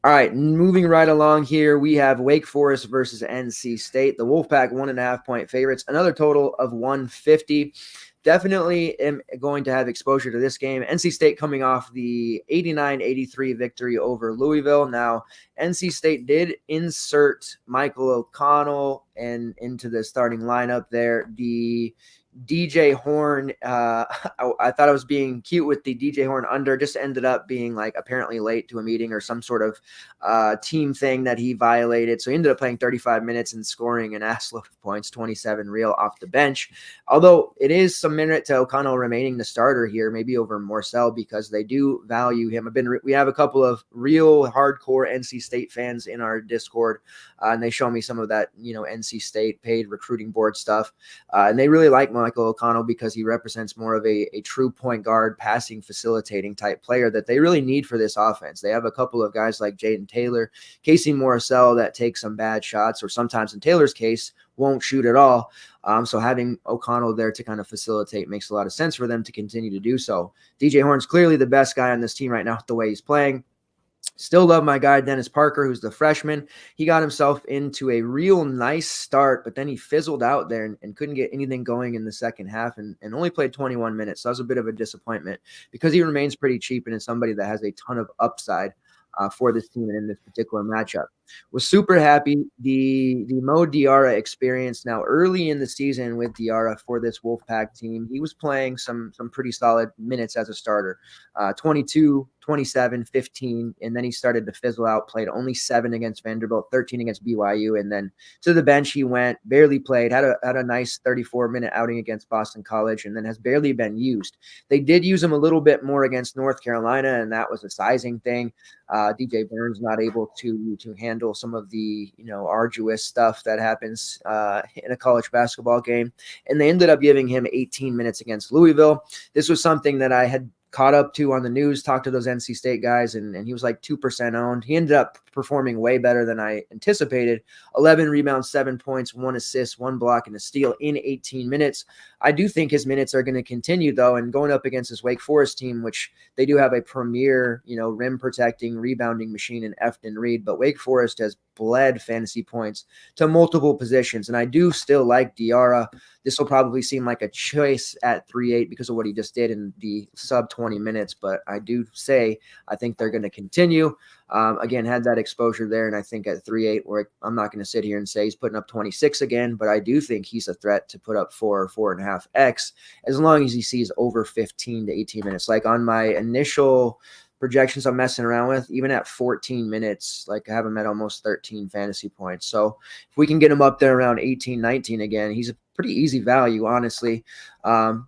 All right, moving right along here, we have Wake Forest versus NC State. The Wolfpack 1.5 point favorites, another total of 150. Definitely am going to have exposure to this game. NC State coming off the 89-83 victory over Louisville. Now, NC State did insert Michael O'Connell into the starting lineup there. The DJ Horn, I thought I was being cute with the DJ Horn under, just ended up being like apparently late to a meeting or some sort of team thing that he violated. So he ended up playing 35 minutes and scoring an assload of points, 27 real off the bench. Although it is some merit to O'Connell remaining the starter here, maybe over Morcell, because they do value him. We have a couple of real hardcore NC State fans in our Discord, and they show me some of that, NC State paid recruiting board stuff, and they really like Michael O'Connell because he represents more of a true point guard, passing, facilitating type player that they really need for this offense. They have a couple of guys like Jaden Taylor, Casey Morcell that take some bad shots, or sometimes in Taylor's case, won't shoot at all. So having O'Connell there to kind of facilitate makes a lot of sense for them to continue to do so. DJ Horn's clearly the best guy on this team right now with the way he's playing. Still love my guy, Dennis Parker, who's the freshman. He got himself into a real nice start, but then he fizzled out there and couldn't get anything going in the second half and only played 21 minutes. So that was a bit of a disappointment because he remains pretty cheap and is somebody that has a ton of upside for this team and in this particular matchup. Was super happy. The Mo Diarra experience now early in the season with Diarra for this Wolfpack team. He was playing some pretty solid minutes as a starter, 22, 27, 15, and then he started to fizzle out, played only 7 against Vanderbilt, 13 against BYU, and then to the bench he went, barely played, had a nice 34-minute outing against Boston College, and then has barely been used. They did use him a little bit more against North Carolina, and that was a sizing thing. DJ Burns not able to handle some of the arduous stuff that happens in a college basketball game, and they ended up giving him 18 minutes against Louisville. This was something that I had caught up to on the news, talked to those NC State guys, and he was like 2% owned. He ended up performing way better than I anticipated. 11 rebounds, 7 points, 1 assist, 1 block, and a steal in 18 minutes. I do think his minutes are going to continue, though, and going up against this Wake Forest team, which they do have a premier, rim protecting, rebounding machine in FTN Reed, but Wake Forest has bled fantasy points to multiple positions, and I do still like Diarra. This will probably seem like a choice at 3.8 because of what he just did in the sub 20 minutes, but I do say I think they're going to continue. Again, had that exposure there, and I think at 3.8, where I'm not going to sit here and say he's putting up 26 again, but I do think he's a threat to put up 4.5x as long as he sees over 15 to 18 minutes. Like on my initial projections I'm messing around with, even at 14 minutes, like I have him at almost 13 fantasy points. So if we can get him up there around 18, 19 again, he's a pretty easy value, honestly.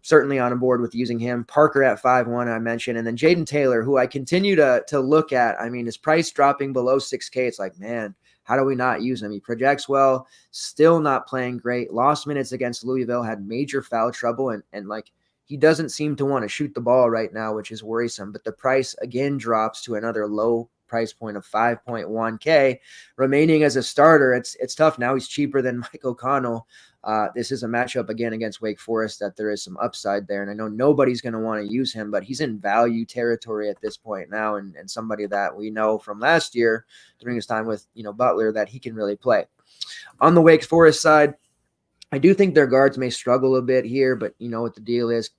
Certainly on board with using him. Parker at 5.1, I mentioned, and then Jaden Taylor, who I continue to look at. I mean, his price dropping below 6K. It's like, man, how do we not use him? He projects well, still not playing great. Lost minutes against Louisville, had major foul trouble, and like, he doesn't seem to want to shoot the ball right now, which is worrisome. But the price again drops to another low price point of 5.1K. Remaining as a starter, it's tough. Now he's cheaper than Mike O'Connell. This is a matchup again against Wake Forest that there is some upside there. And I know nobody's going to want to use him, but he's in value territory at this point now, and somebody that we know from last year during his time with Butler that he can really play. On the Wake Forest side, I do think their guards may struggle a bit here, but you know what the deal is.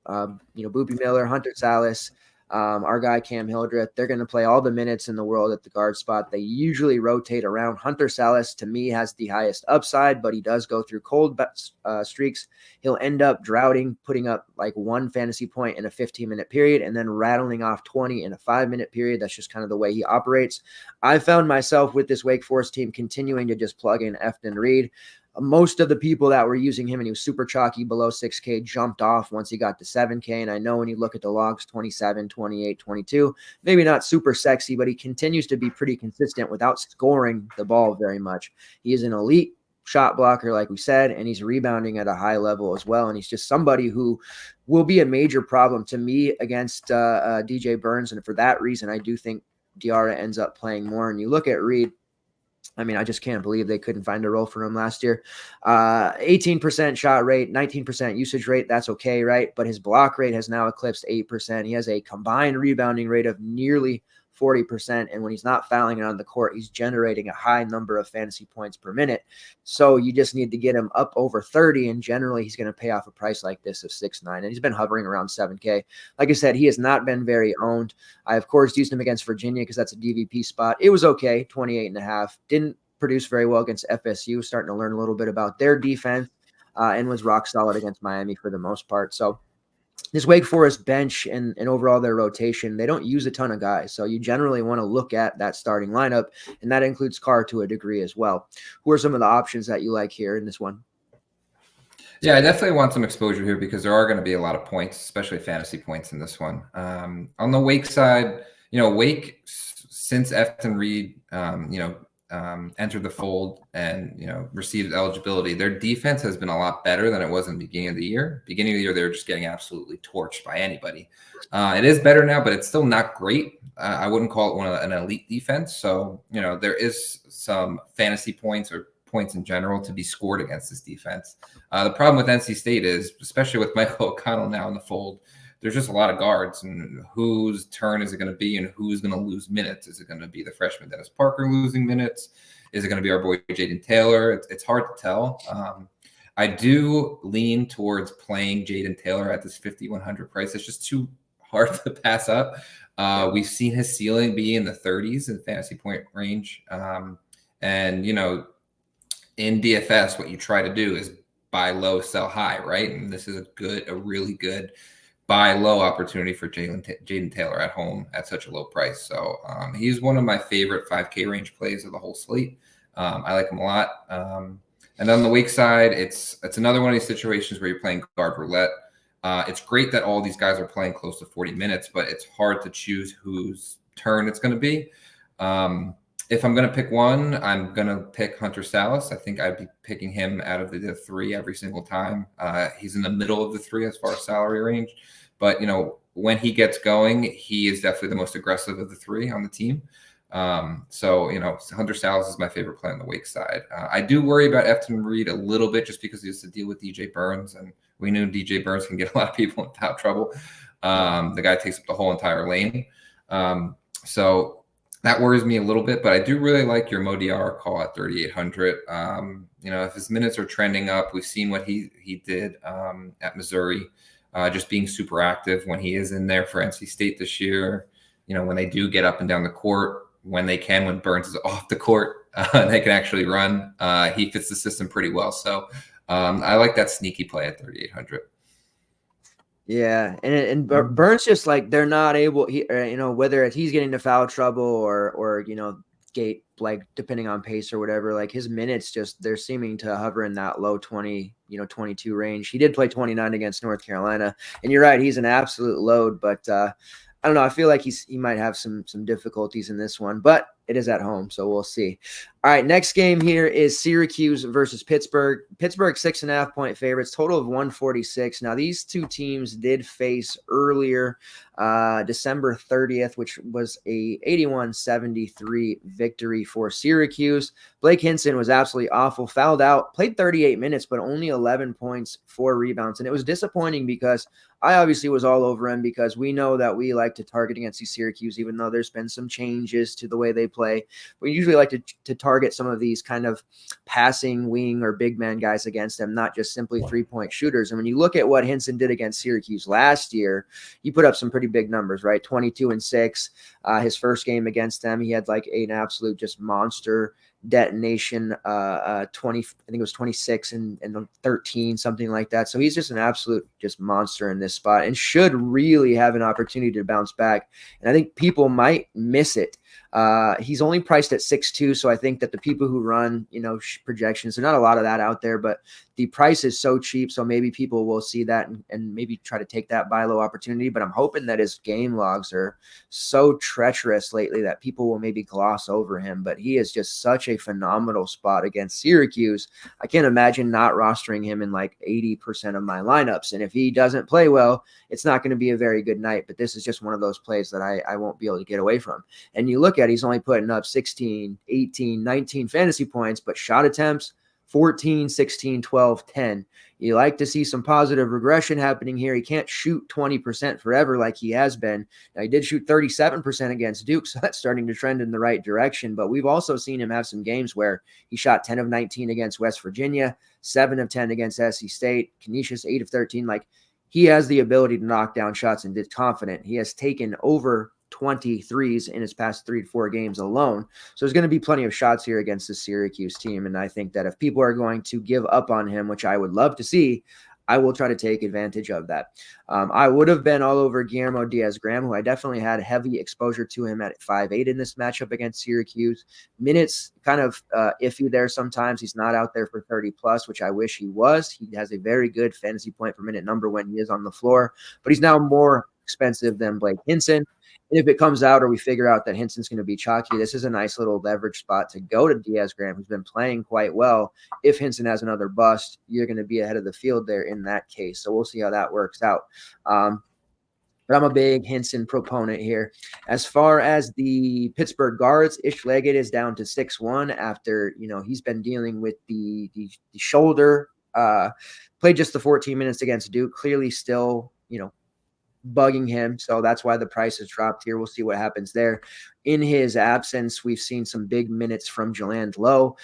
Boopy Miller, Hunter Salas, our guy Cam Hildreth, they're going to play all the minutes in the world at the guard spot. They usually rotate around. Hunter Salas, to me, has the highest upside, but he does go through cold streaks. He'll end up droughting, putting up like 1 fantasy point in a 15-minute period, and then rattling off 20 in a 5-minute period. That's just kind of the way he operates. I found myself with this Wake Forest team continuing to just plug in FTN Reed. Most of the people that were using him, and he was super chalky below 6K, jumped off once he got to 7K. And I know when you look at the logs, 27, 28, 22, maybe not super sexy, but he continues to be pretty consistent without scoring the ball very much. He is an elite shot blocker, like we said, and he's rebounding at a high level as well. And he's just somebody who will be a major problem to me against DJ Burns. And for that reason, I do think Diarra ends up playing more. And you look at Reed, I mean, I just can't believe they couldn't find a role for him last year. 18% shot rate, 19% usage rate. That's okay, right? But his block rate has now eclipsed 8%. He has a combined rebounding rate of nearly 40%. And when he's not fouling it on the court, he's generating a high number of fantasy points per minute. So you just need to get him up over 30. And generally, he's going to pay off a price like this of 6.9. And he's been hovering around 7K. Like I said, he has not been very owned. I, of course, used him against Virginia because that's a DVP spot. It was okay, 28.5. Didn't produce very well against FSU, starting to learn a little bit about their defense, and was rock solid against Miami for the most part. So this Wake Forest bench and overall their rotation, they don't use a ton of guys. So you generally want to look at that starting lineup, and that includes Carr to a degree as well. Who are some of the options that you like here in this one? Yeah, I definitely want some exposure here because there are going to be a lot of points, especially fantasy points in this one. On the Wake side, Wake, since Efton Reed, entered the fold and, received eligibility, their defense has been a lot better than it was in the beginning of the year. Beginning of the year, they were just getting absolutely torched by anybody. It is better now, but it's still not great. I wouldn't call it an elite defense. So, there is some fantasy points or points in general to be scored against this defense. The problem with NC State is, especially with Michael O'Connell now in the fold, there's just a lot of guards, and whose turn is it going to be and who's going to lose minutes? Is it going to be the freshman Dennis Parker losing minutes? Is it going to be our boy Jaden Taylor? It's hard to tell. I do lean towards playing Jaden Taylor at this 5,100 price. It's just too hard to pass up. We've seen his ceiling be in the 30s in fantasy point range. In DFS, what you try to do is buy low, sell high, right? And this is a really good buy low opportunity for Jaden Taylor at home at such a low price. So he's one of my favorite 5K range plays of the whole slate. I like him a lot. And on the Wake side, it's another one of these situations where you're playing guard roulette. It's great that all these guys are playing close to 40 minutes, but it's hard to choose whose turn it's going to be. If I'm going to pick one, I'm going to pick Hunter Salas. I think I'd be picking him out of the three every single time. He's in the middle of the three as far as salary range. But, when he gets going, he is definitely the most aggressive of the three on the team. Hunter Salas is my favorite play on the Wake side. I do worry about Efton Reed a little bit just because he has to deal with DJ Burns. And we knew DJ Burns can get a lot of people in foul trouble. The guy takes up the whole entire lane. So that worries me a little bit. But I do really like your Mo Diarra call at 3,800. If his minutes are trending up, we've seen what he did at Missouri. Just being super active when he is in there for NC State this year. When they do get up and down the court, when Burns is off the court, they can actually run. He fits the system pretty well. So I like that sneaky play at 3,800. Yeah, and Burns just like they're not able. Whether it's he's getting into foul trouble or gate, like depending on pace or whatever, like his minutes they're seeming to hover in that low 20, 22 range. He did play 29 against North Carolina, and you're right, he's an absolute load, but I don't know. I feel like he might have some difficulties in this one, but it is at home, so we'll see. All right, next game here is Syracuse versus Pittsburgh. Pittsburgh 6.5 point favorites, total of 146. Now, these two teams did face earlier, December 30th, which was a 81-73 victory for Syracuse. Blake Hinson was absolutely awful, fouled out, played 38 minutes, but only 11 points, 4 rebounds. And it was disappointing because I obviously was all over him because we know that we like to target against these Syracuse, even though there's been some changes to the way they play. We usually like to target some of these kind of passing wing or big man guys against them, not just simply 3-point shooters. And when you look at what Hinson did against Syracuse last year, he put up some pretty big numbers, right? 22-6. His first game against them, he had like an absolute just monster detonation, 20, I think it was 26 and 13, something like that. So he's just an absolute just monster in this spot and should really have an opportunity to bounce back. And I think people might miss it. He's only priced at 6.2. So I think that the people who run, projections, there's not a lot of that out there, but the price is so cheap, so maybe people will see that and maybe try to take that buy low opportunity. But I'm hoping that his game logs are so treacherous lately that people will maybe gloss over him. But he is just such a phenomenal spot against Syracuse. I can't imagine not rostering him in like 80% of my lineups. And if he doesn't play well, it's not going to be a very good night. But this is just one of those plays that I won't be able to get away from. And you look at, he's only putting up 16, 18, 19 fantasy points, but shot attempts 14, 16, 12, 10. You like to see some positive regression happening here. He can't shoot 20% forever like he has been. Now, he did shoot 37% against Duke, so that's starting to trend in the right direction. But we've also seen him have some games where he shot 10 of 19 against West Virginia, 7 of 10 against SC State, Canisius 8 of 13. Like, he has the ability to knock down shots and is confident. He has taken over 23s in his past 3 to 4 games alone. So there's going to be plenty of shots here against the Syracuse team. And I think that if people are going to give up on him, which I would love to see, I will try to take advantage of that. I would have been all over Guillermo Diaz-Graham, who I definitely had heavy exposure to him at 5'8" in this matchup against Syracuse. Minutes kind of iffy there sometimes. He's not out there for 30 plus, which I wish he was. He has a very good fantasy point per minute number when he is on the floor, but he's now more expensive than Blake Hinson. And if it comes out or we figure out that Hinson's going to be chalky, this is a nice little leverage spot to go to Diaz-Graham, who's been playing quite well. If Hinson has another bust, you're going to be ahead of the field there in that case. So we'll see how that works out. But I'm a big Hinson proponent here. As far as the Pittsburgh guards, Ish Leggett is down to 6'1" after, he's been dealing with the shoulder. Played just the 14 minutes against Duke, clearly still, bugging him. So that's why the price has dropped here. We'll see what happens there. In his absence, we've seen some big minutes from Jaland Lowe,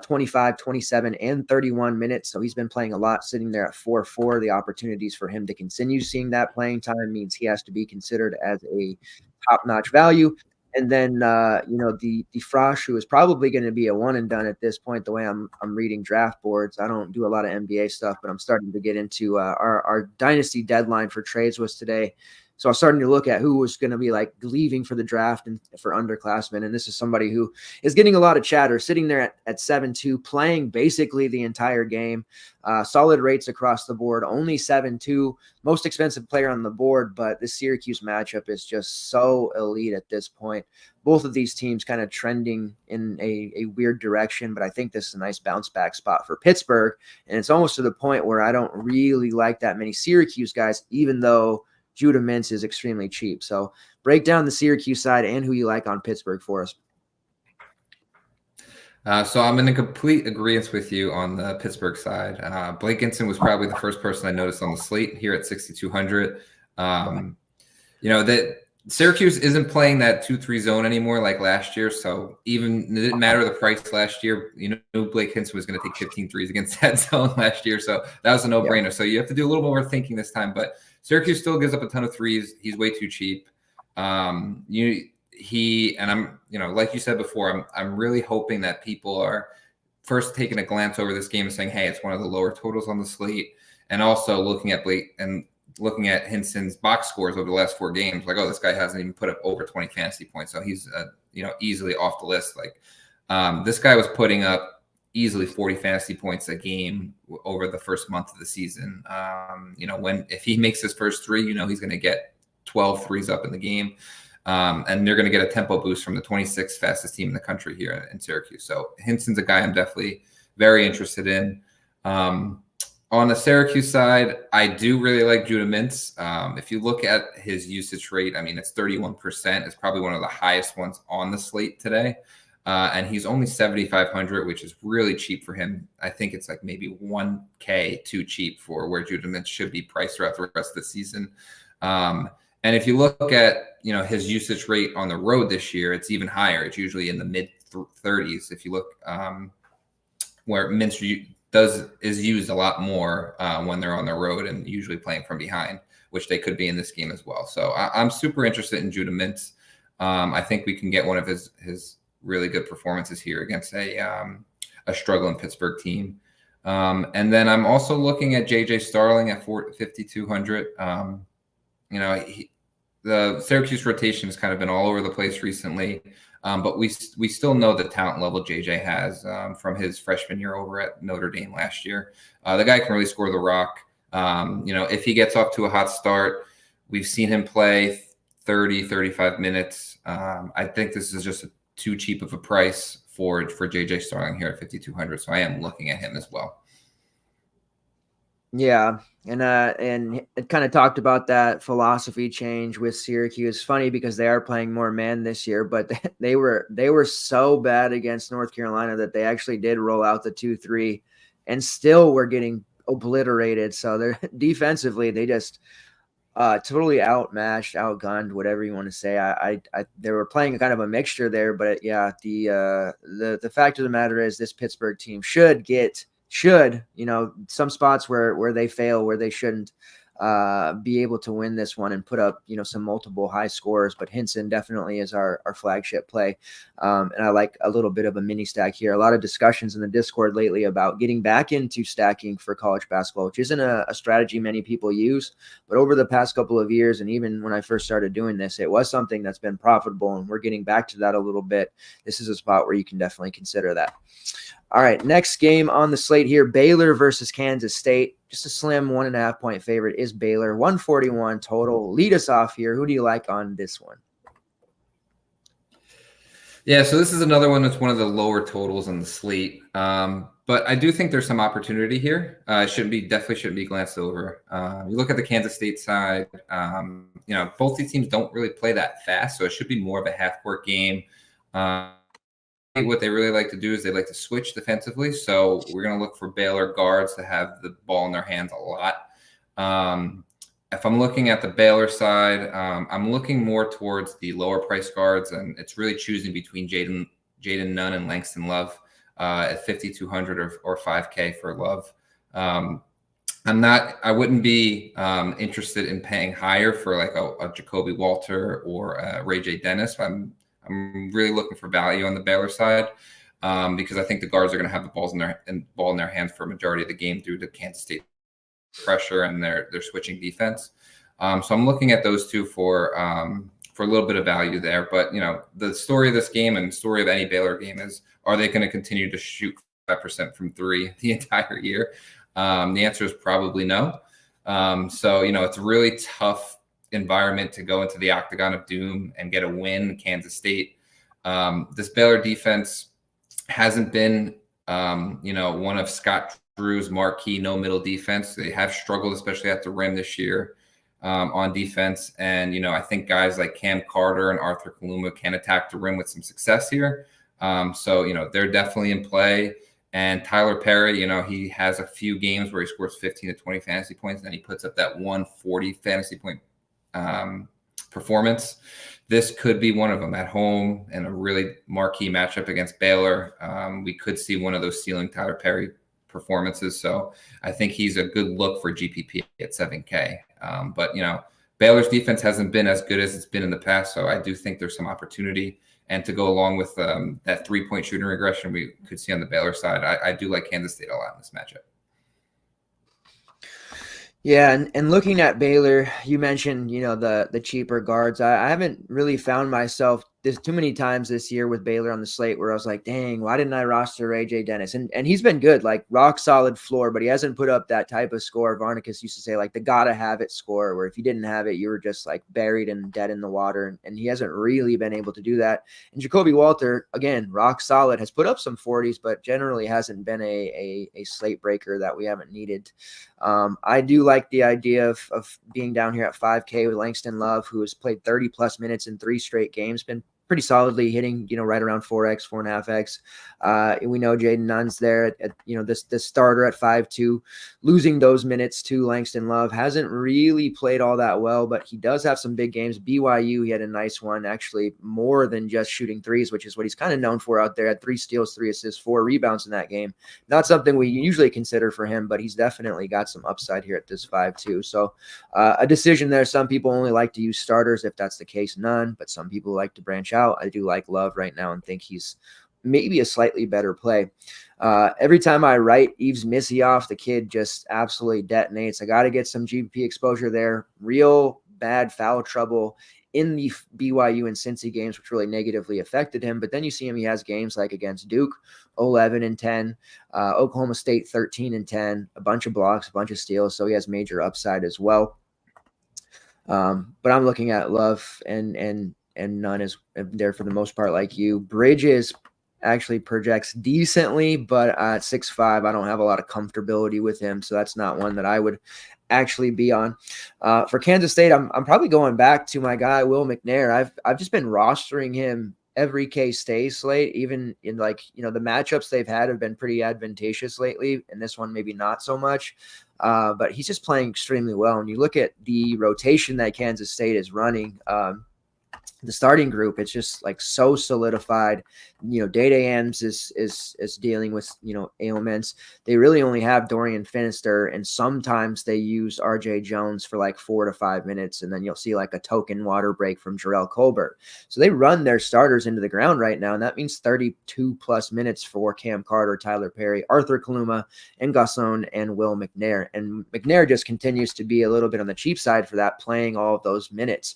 25, 27, and 31 minutes. So he's been playing a lot, sitting there at 4-4. The opportunities for him to continue seeing that playing time means he has to be considered as a top-notch value. And then, the Frosh, who is probably going to be a one and done at this point, the way I'm reading draft boards. I don't do a lot of NBA stuff, but I'm starting to get into our dynasty deadline for trades was today. So I was starting to look at who was going to be like leaving for the draft and for underclassmen. And this is somebody who is getting a lot of chatter, sitting there at 7-2, playing basically the entire game. Solid rates across the board, only 7-2, most expensive player on the board. But this Syracuse matchup is just so elite at this point. Both of these teams kind of trending in a weird direction, but I think this is a nice bounce back spot for Pittsburgh. And it's almost to the point where I don't really like that many Syracuse guys, even though Judah Mintz is extremely cheap. So break down the Syracuse side and who you like on Pittsburgh for us. So I'm in a complete agreement with you on the Pittsburgh side. Blake Hinson was probably the first person I noticed on the slate here at 6,200. That Syracuse isn't playing that 2-3 zone anymore like last year. So even it didn't matter the price last year. Blake Hinson was going to take 15 threes against that zone last year. So that was a no-brainer. So you have to do a little more thinking this time. But Syracuse still gives up a ton of threes. He's way too cheap. I'm, like you said before, I'm really hoping that people are first taking a glance over this game and saying, hey, it's one of the lower totals on the slate. And also looking at Blake and looking at Hinson's box scores over the last 4 games, like, oh, this guy hasn't even put up over 20 fantasy points. So he's, easily off the list. Like this guy was putting up easily 40 fantasy points a game over the first month of the season. If he makes his first 3, he's going to get 12 threes up in the game. And they're going to get a tempo boost from the 26th fastest team in the country here in Syracuse. So Hinson's a guy I'm definitely very interested in. On the Syracuse side, I do really like Judah Mintz. If you look at his usage rate, it's 31%. It's probably one of the highest ones on the slate today. And he's only 7,500, which is really cheap for him. I think it's like maybe $1K too cheap for where Judah Mintz should be priced throughout the rest of the season. And if you look at, his usage rate on the road this year, it's even higher. It's usually in the mid 30s. If you look where Mintz is used a lot more when they're on the road and usually playing from behind, which they could be in this game as well. So I'm super interested in Judah Mintz. I think we can get one of his really good performances here against a struggling Pittsburgh team. And then I'm also looking at JJ Starling at 5,200. the Syracuse rotation has kind of been all over the place recently. But we still know the talent level JJ has from his freshman year over at Notre Dame last year. The guy can really score the rock. If he gets off to a hot start, we've seen him play 30, 35 minutes. I think this is just too cheap of a price for JJ Starling here at 5,200. So I am looking at him as well. Yeah, and it kind of talked about that philosophy change with Syracuse. Funny because they are playing more man this year, but they were so bad against North Carolina that they actually did roll out the 2-3, and still were getting obliterated. So they're defensively, they just totally outmatched, outgunned, whatever you want to say. They were playing kind of a mixture there, but yeah, the fact of the matter is this Pittsburgh team should, some spots where they fail, where they shouldn't, be able to win this one and put up, some multiple high scores. But Hinson definitely is our flagship play. And I like a little bit of a mini stack here. A lot of discussions in the Discord lately about getting back into stacking for college basketball, which isn't a strategy many people use. But over the past couple of years, and even when I first started doing this, it was something that's been profitable, and we're getting back to that a little bit. This is a spot where you can definitely consider that. All right, next game on the slate here, Baylor versus Kansas State. Just a slim 1.5 point favorite is Baylor, 141 total. Lead us off here. Who do you like on this one? Yeah, so this is another one that's one of the lower totals on the slate. But I do think there's some opportunity here. Definitely shouldn't be glanced over. You look at the Kansas State side, both these teams don't really play that fast, so it should be more of a half-court game. What they really like to do is they like to switch defensively. So we're going to look for Baylor guards to have the ball in their hands a lot. If I'm looking at the Baylor side, I'm looking more towards the lower price guards, and it's really choosing between Jaden Nunn and Langston Love at 5,200 or 5K for Love. I wouldn't be interested in paying higher for like a Jacoby Walter or Ray J. Dennis. I'm really looking for value on the Baylor side because I think the guards are going to have the ball in their hands for a majority of the game due to Kansas State pressure and their switching defense. So I'm looking at those two for a little bit of value there. But the story of this game and the story of any Baylor game is: are they going to continue to shoot 5% from three the entire year? The answer is probably no. So it's a really tough environment to go into the octagon of doom and get a win. Kansas State, this Baylor defense hasn't been one of Scott Drew's marquee no middle defense. They have struggled, especially at the rim this year on defense. And I think guys like Cam Carter and Arthur Kaluma can attack the rim with some success here. So they're definitely in play. And Tyler Perry, he has a few games where he scores 15 to 20 fantasy points, and then he puts up that 140 fantasy point performance. This could be one of them at home in a really marquee matchup against Baylor. We could see one of those ceiling Tyler Perry performances. So I think he's a good look for GPP at 7K. But Baylor's defense hasn't been as good as it's been in the past. So I do think there's some opportunity. And to go along with that 3-point shooting regression we could see on the Baylor side, I do like Kansas State a lot in this matchup. Yeah, and looking at Baylor, you mentioned, the cheaper guards. I haven't really found myself too many times this year with Baylor on the slate where I was like, dang, why didn't I roster AJ Dennis? And he's been good, like rock solid floor, but he hasn't put up that type of score. Varnicus used to say like the gotta have it score, where if you didn't have it, you were just like buried and dead in the water. And he hasn't really been able to do that. And Jacoby Walter, again, rock solid, has put up some 40s, but generally hasn't been a slate breaker that we haven't needed. I do like the idea of being down here at 5K with Langston Love, who has played 30 plus minutes in 3 straight games, been pretty solidly hitting, right around 4x, 4.5x. We know Jaden Nunn's there at this starter at 5'2", losing those minutes to Langston Love. Hasn't really played all that well, but he does have some big games. BYU, he had a nice one, actually more than just shooting threes, which is what he's kind of known for out there. Had 3 steals, 3 assists, 4 rebounds in that game. Not something we usually consider for him, but he's definitely got some upside here at this 5'2". So a decision there. Some people only like to use starters. If that's the case, none, but some people like to branch out. I do like Love right now and think he's maybe a slightly better play. Every time I write Yves Missioff, the kid just absolutely detonates. I got to get some GPP exposure there. Real bad foul trouble in the BYU and Cincy games, which really negatively affected him. But then you see him, he has games like against Duke, 11-10, Oklahoma State, 13-10, a bunch of blocks, a bunch of steals. So he has major upside as well. But I'm looking at Love and none is there for the most part like you. Bridges actually projects decently, but at 6'5", I don't have a lot of comfortability with him. So that's not one that I would actually be on. For Kansas State, I'm probably going back to my guy, Will McNair. I've just been rostering him every K-State slate, even in the matchups they've had have been pretty advantageous lately. And this one, maybe not so much. But he's just playing extremely well. And you look at the rotation that Kansas State is running, the starting group, it's just like so solidified. Data Ams is dealing with, ailments. They really only have Dorian Finister, and sometimes they use RJ Jones for like 4 to 5 minutes. And then you'll see like a token water break from Jarrell Colbert. So they run their starters into the ground right now. And that means 32 plus minutes for Cam Carter, Tyler Perry, Arthur Kaluma, and Gasson and Will McNair. And McNair just continues to be a little bit on the cheap side for that, playing all of those minutes.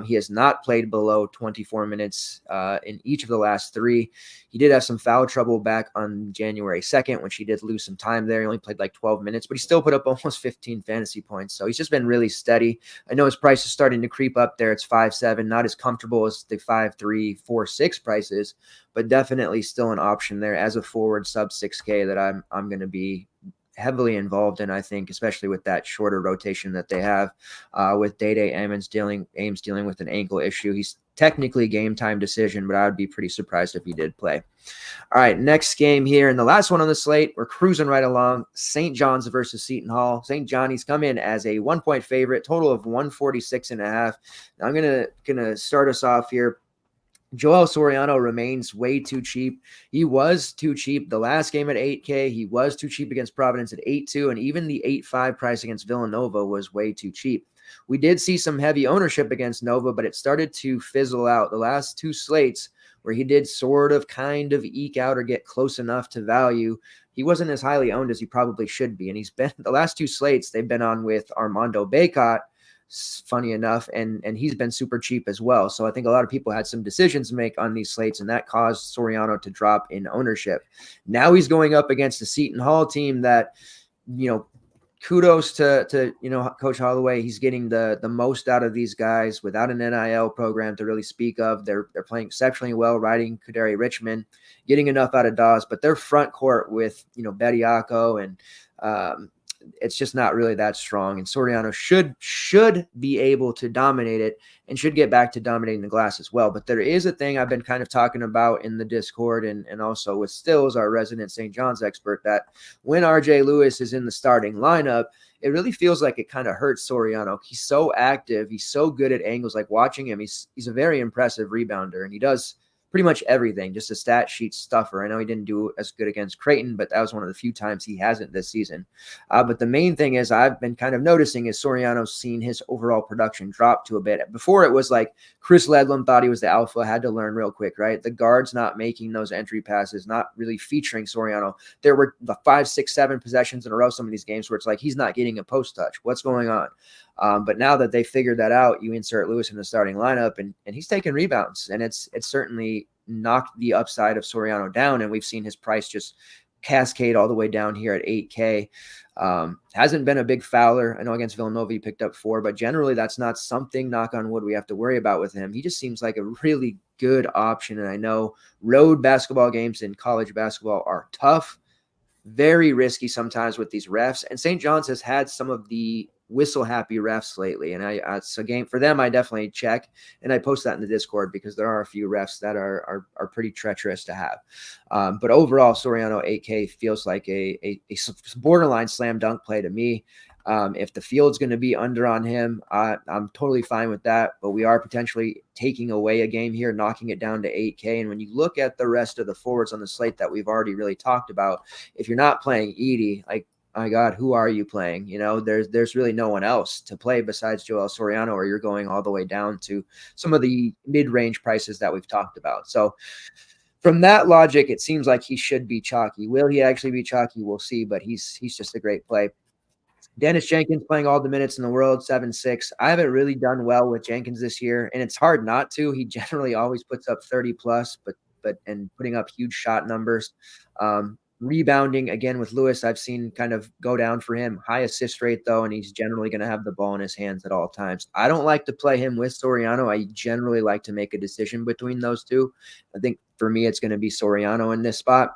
He has not played below 24 minutes in each of the last 3. He did have some foul trouble back on January 2nd, when she did lose some time there. He only played like 12 minutes, but he still put up almost 15 fantasy points. So he's just been really steady. I know his price is starting to creep up there. It's 5.7, not as comfortable as the 5.3, 4.6 prices, but definitely still an option there as a forward sub 6K that I'm going to be heavily involved in, I think, especially with that shorter rotation that they have with Day Ames dealing with an ankle issue. He's technically game time decision, but I would be pretty surprised if he did play. All right, next game here, and the last one on the slate. We're cruising right along. St. John's versus Seton Hall. St. Johnny's come in as a 1-point favorite, total of 146.5. Now I'm gonna start us off here. Joel Soriano remains way too cheap. He was too cheap the last game at 8K. He was too cheap against Providence at 8.2, and even the 8.5 price against Villanova was way too cheap. We did see some heavy ownership against Nova, but it started to fizzle out. The last 2 slates where he did kind of eke out or get close enough to value, he wasn't as highly owned as he probably should be. And he's been the last 2 slates, they've been on with Armando Bacot, funny enough, and he's been super cheap as well. So I think a lot of people had some decisions to make on these slates, and that caused Soriano to drop in ownership. Now he's going up against the Seton Hall team that, kudos to Coach Holloway. He's getting the most out of these guys without an NIL program to really speak of. They're playing exceptionally well, riding Kadari Richmond, getting enough out of Dawes, but their front court with Bediako and it's just not really that strong. And Soriano should be able to dominate it and should get back to dominating the glass as well. But there is a thing I've been kind of talking about in the Discord and also with Stills, our resident St. John's expert, that when RJ Lewis is in the starting lineup, it really feels like it kind of hurts Soriano. He's so active. He's so good at angles. Like watching him, he's a very impressive rebounder, and he does pretty much everything, just a stat sheet stuffer. I know he didn't do as good against Creighton, but that was one of the few times he hasn't this season. But the main thing is I've been kind of noticing is Soriano's seen his overall production drop to a bit. Before it was like Chris Ledlam thought he was the alpha, had to learn real quick, right? The guards not making those entry passes, not really featuring Soriano. There were the 5, 6, 7 possessions in a row, some of these games where it's like he's not getting a post touch. What's going on? But now that they figured that out, you insert Lewis in the starting lineup, and he's taking rebounds, and it's certainly knocked the upside of Soriano down, and we've seen his price just cascade all the way down here at 8K. Hasn't been a big fouler. I know against Villanova he picked up 4, but generally that's not something, knock on wood, we have to worry about with him. He just seems like a really good option, and I know road basketball games in college basketball are tough, very risky sometimes with these refs, and St. John's has had some of the whistle happy refs lately, and it's a game for them I definitely check, and I post that in the Discord because there are a few refs that are pretty treacherous to have. But overall, Soriano 8K feels like a borderline slam dunk play to me. If the field's going to be under on him, I'm totally fine with that, but we are potentially taking away a game here, knocking it down to 8K. And when you look at the rest of the forwards on the slate that we've already really talked about, if you're not playing Edey, like, my God, who are you playing? There's really no one else to play besides Joel Soriano, or you're going all the way down to some of the mid-range prices that we've talked about. So from that logic, it seems like he should be chalky. Will he actually be chalky? We'll see, but he's just a great play. Dennis Jenkins playing all the minutes in the world, 7-6. I haven't really done well with Jenkins this year, and it's hard not to. He generally always puts up 30 plus, but and putting up huge shot numbers. Rebounding again with Lewis, I've seen kind of go down for him. High assist rate though, and he's generally going to have the ball in his hands at all times. I don't like to play him with Soriano. I generally like to make a decision between those two. I think for me, it's going to be Soriano in this spot.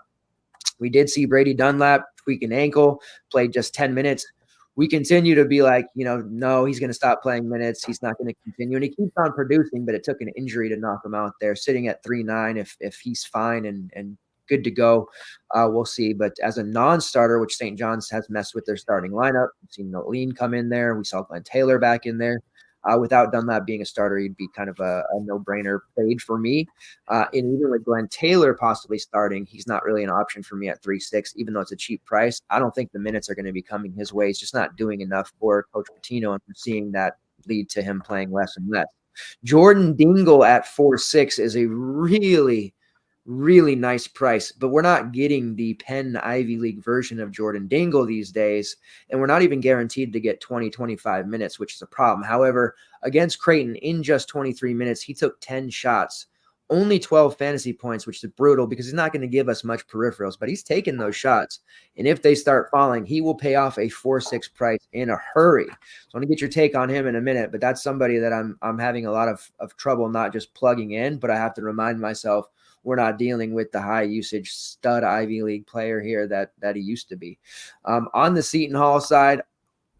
We did see Brady Dunlap tweak an ankle, played just 10 minutes. We continue to be like, no, he's going to stop playing minutes. He's not going to continue. And he keeps on producing, but it took an injury to knock him out there, sitting at 3.9. If he's fine and good to go, we'll see. But as a non-starter, which St. John's has messed with their starting lineup, we've seen Noline come in there. We saw Glenn Taylor back in there. Without Dunlap being a starter, he'd be kind of a no-brainer fade for me. And even with Glenn Taylor possibly starting, he's not really an option for me at 3.6, even though it's a cheap price. I don't think the minutes are going to be coming his way. He's just not doing enough for Coach Pitino, and we're seeing that lead to him playing less and less. Jordan Dingle at 4.6 is a really nice price, but we're not getting the Penn Ivy League version of Jordan Dingle these days, and we're not even guaranteed to get 20-25 minutes, which is a problem. However, against Creighton in just 23 minutes, he took 10 shots, only 12 fantasy points, which is brutal because he's not going to give us much peripherals, but he's taking those shots, and if they start falling, he will pay off a 4.6 price in a hurry. So I want to get your take on him in a minute, but that's somebody that I'm having a lot of trouble not just plugging in, but I have to remind myself we're not dealing with the high usage stud Ivy League player here that he used to be. On the Seton Hall side,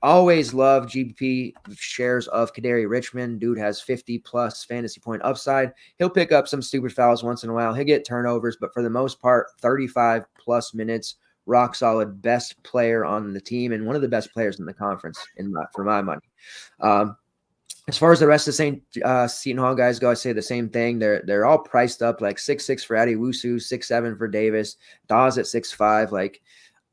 always love GBP shares of Kadary Richmond. Dude has 50 plus fantasy point upside. He'll pick up some stupid fouls once in a while. He'll get turnovers, but for the most part, 35 plus minutes, rock solid, best player on the team and one of the best players in the conference for my money. As far as the rest of the Seton Hall guys go, I say the same thing. They're all priced up like 6.6 for Adewusu, 6.7 for Davis, Dawes at 6.5. Like,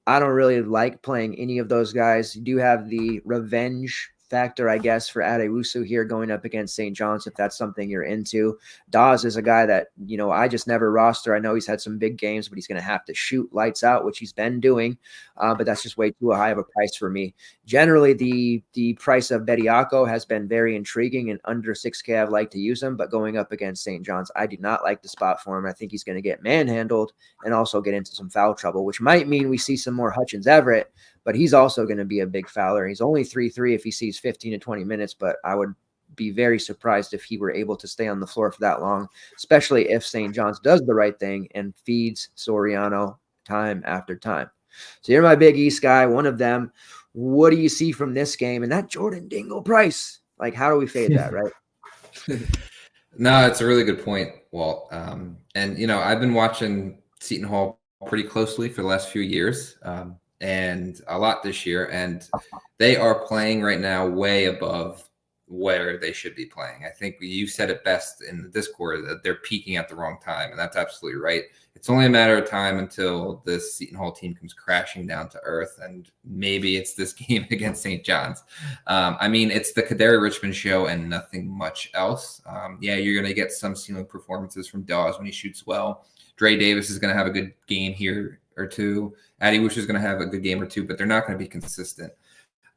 I don't really like playing any of those guys. You do have the revenge factor, I guess, for Adewusu here going up against St. John's, if that's something you're into. Dawes is a guy that, I just never roster. I know he's had some big games, but he's going to have to shoot lights out, which he's been doing. But that's just way too high of a price for me. Generally, the price of Bediako has been very intriguing, and under 6K, I've liked to use him. But going up against St. John's, I do not like the spot for him. I think he's going to get manhandled and also get into some foul trouble, which might mean we see some more Hutchins Everett, but he's also going to be a big fouler. He's only 3.3 if he sees 15 to 20 minutes, but I would be very surprised if he were able to stay on the floor for that long, especially if St. John's does the right thing and feeds Soriano time after time. So you're my Big East guy, one of them. What do you see from this game? And that Jordan Dingle price, like, how do we fade that, right? No, it's a really good point, Walt. And, I've been watching Seton Hall pretty closely for the last few years. And a lot this year, and they are playing right now way above where they should be playing. I think you said it best in the Discord that they're peaking at the wrong time, and that's absolutely right. It's only a matter of time until this Seton Hall team comes crashing down to earth, and maybe it's this game against St. John's. It's the Kadary Richmond show and nothing much else. You're going to get some ceiling performances from Dawes when he shoots well. Dre Davis is going to have a good game here or two. Adewusu is going to have a good game or two, but they're not going to be consistent.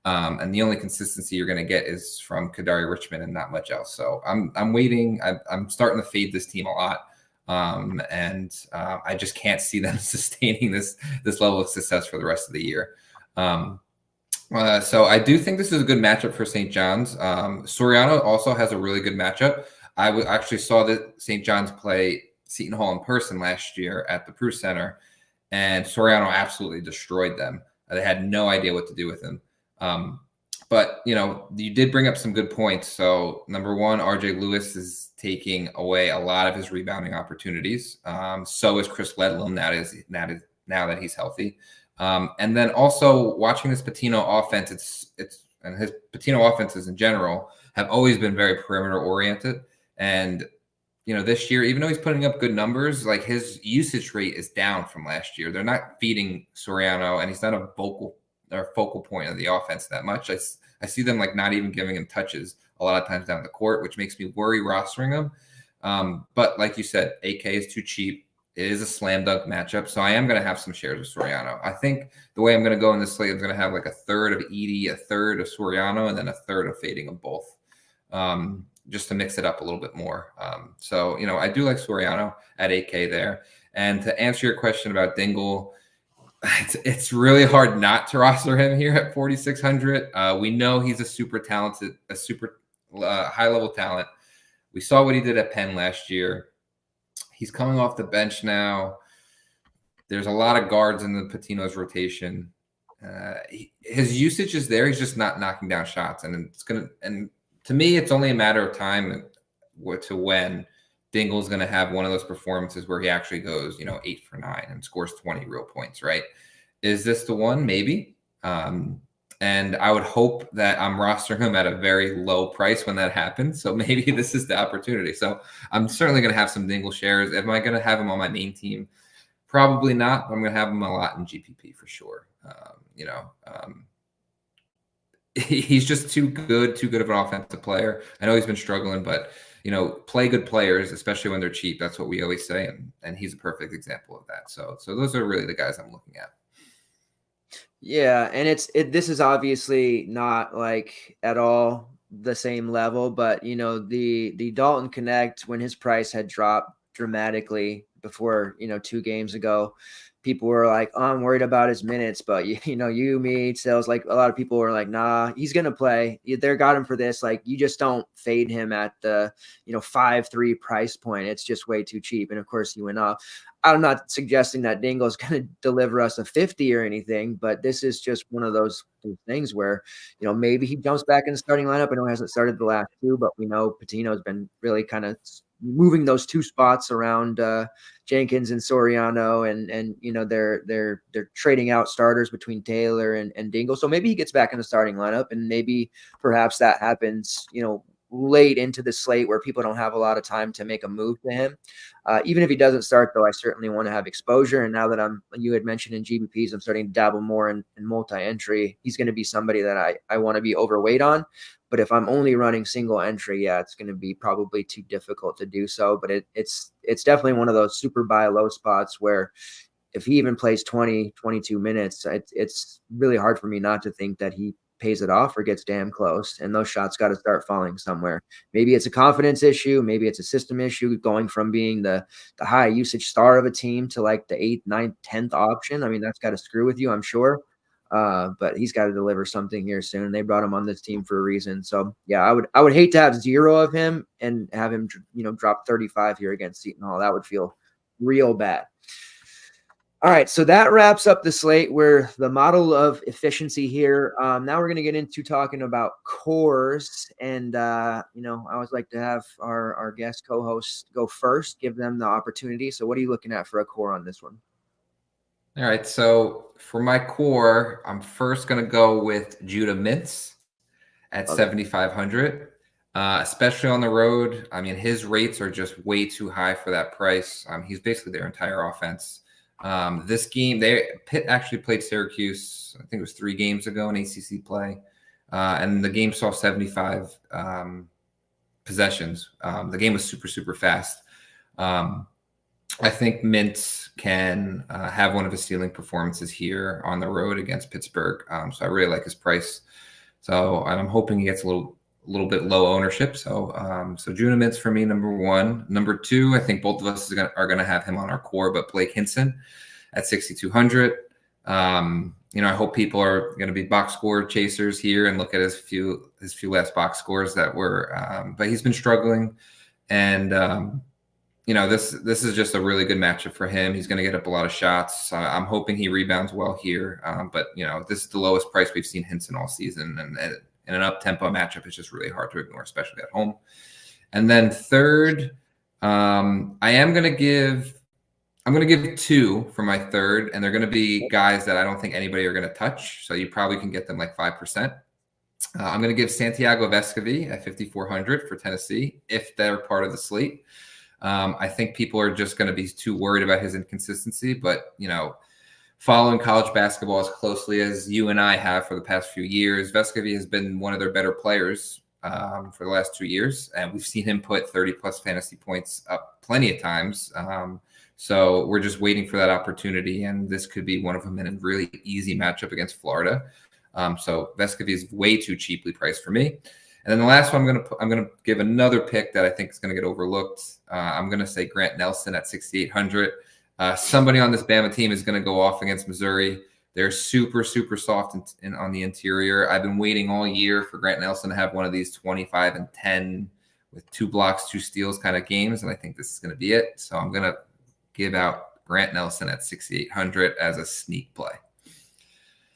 And the only consistency you're going to get is from Kadary Richmond and not much else. So I'm waiting. I'm starting to fade this team a lot. I just can't see them sustaining this level of success for the rest of the year. So I do think this is a good matchup for St. John's. Soriano also has a really good matchup. I actually saw that St. John's play Seton Hall in person last year at the Prue Center, and Soriano absolutely destroyed them. They had no idea what to do with him. But you did bring up some good points. So number one, RJ Lewis is taking away a lot of his rebounding opportunities. So is Chris Ledlum now that he's healthy. And then also watching this Pitino offense, and his Pitino offenses in general have always been very perimeter oriented. And this year, even though he's putting up good numbers, like his usage rate is down from last year. They're not feeding Soriano, and he's not a focal point of the offense that much. I see them like not even giving him touches a lot of times down the court, which makes me worry rostering him. But like you said, AK is too cheap. it is a slam dunk matchup. So I am going to have some shares of Soriano. I think the way I'm going to go in this slate is going to have like a third of Edey, a third of Soriano, and then a third of fading them both, just to mix it up a little bit more. So, I do like Soriano at 8K there. And to answer your question about Dingle, it's really hard not to roster him here at 4,600. We know he's a super talented, a super high level talent. We saw what he did at Penn last year. He's coming off the bench now. There's a lot of guards in the Patino's rotation. His usage is there. He's just not knocking down shots, and to me, it's only a matter of time to when Dingle's going to have one of those performances where he actually goes, 8 for 9 and scores 20 real points, right? Is this the one? Maybe. And I would hope that I'm rostering him at a very low price when that happens. So maybe this is the opportunity. So I'm certainly going to have some Dingle shares. Am I going to have him on my main team? Probably not. But I'm going to have him a lot in GPP for sure. He's just too good of an offensive player. I know he's been struggling, but play good players, especially when they're cheap. That's what we always say, and he's a perfect example of that. So those are really the guys I'm looking at. Yeah, and this is obviously not like at all the same level, but the Dalton Connect, when his price had dropped dramatically before 2 games ago, people were like, "Oh, I'm worried about his minutes," but me, sales, like a lot of people were like, "Nah, he's gonna play. They got him for this. Like, you just don't fade him at the 5.3 price point. It's just way too cheap." And of course, he went off. I'm not suggesting that Dingle is going to deliver us a 50 or anything, but this is just one of those things where, maybe he jumps back in the starting lineup. I know he hasn't started the last 2, but we know Patino's been really kind of moving those 2 spots around Jenkins and Soriano, and they're trading out starters between Taylor and Dingle. So maybe he gets back in the starting lineup, and maybe perhaps that happens, late into the slate where people don't have a lot of time to make a move to him. Even if he doesn't start, though, I certainly want to have exposure. And now that you had mentioned in GBPs, I'm starting to dabble more in multi-entry. He's going to be somebody that I want to be overweight on. But if I'm only running single entry, yeah, it's going to be probably too difficult to do so. But it's definitely one of those super buy low spots where if he even plays 20, 22 minutes, it's really hard for me not to think that he pays it off or gets damn close. And those shots got to start falling somewhere. Maybe it's a confidence issue. Maybe it's a system issue, going from being the high usage star of a team to like the 8th, 9th, 10th option. I mean, that's got to screw with you, I'm sure. But he's got to deliver something here soon. They brought him on this team for a reason. So yeah, I would hate to have 0 of him and have him, drop 35 here against Seton Hall. That would feel real bad. All right, so that wraps up the slate. We're the model of efficiency here. Now we're going to get into talking about cores. And, I always like to have our guest co-hosts go first, give them the opportunity. So what are you looking at for a core on this one? All right, so for my core, I'm first going to go with Judah Mintz at 7,500, especially on the road. I mean, his rates are just way too high for that price. He's basically their entire offense. This game, Pitt actually played Syracuse, I think it was 3 games ago in ACC play, and the game saw 75 possessions. The game was super, super fast. I think Mintz can have one of his stealing performances here on the road against Pittsburgh. So I really like his price. So I'm hoping he gets a little bit low ownership. So Judah Mintz for me, number 1. Number 2, I think both of us are going to have him on our core, but Blake Hinson at 6,200. I hope people are going to be box score chasers here and look at his few last box scores that were, but he's been struggling. And, this is just a really good matchup for him. He's going to get up a lot of shots. I'm hoping he rebounds well here. But this is the lowest price we've seen Hinson all season, and in an up-tempo matchup, it's just really hard to ignore, especially at home. And then third, I'm going to give 2 for my third, and they're going to be guys that I don't think anybody are going to touch. So you probably can get them like 5%. I'm going to give Santiago Vescovi at 5,400 for Tennessee if they're part of the slate. I think people are just going to be too worried about his inconsistency, but following college basketball as closely as you and I have for the past few years, Vescovi has been one of their better players for the last 2 years, and we've seen him put 30-plus fantasy points up plenty of times. So we're just waiting for that opportunity, and this could be one of them in a really easy matchup against Florida. So Vescovi is way too cheaply priced for me. And then the last one I'm gonna give another pick that I think is gonna get overlooked. I'm gonna say Grant Nelson at 6,800. Somebody on this Bama team is gonna go off against Missouri. They're super, super soft on the interior. I've been waiting all year for Grant Nelson to have one of these 25 and 10 with 2 blocks, 2 steals kind of games, and I think this is going to be it. So I'm going to give out Grant Nelson at 6,800 as a sneak play.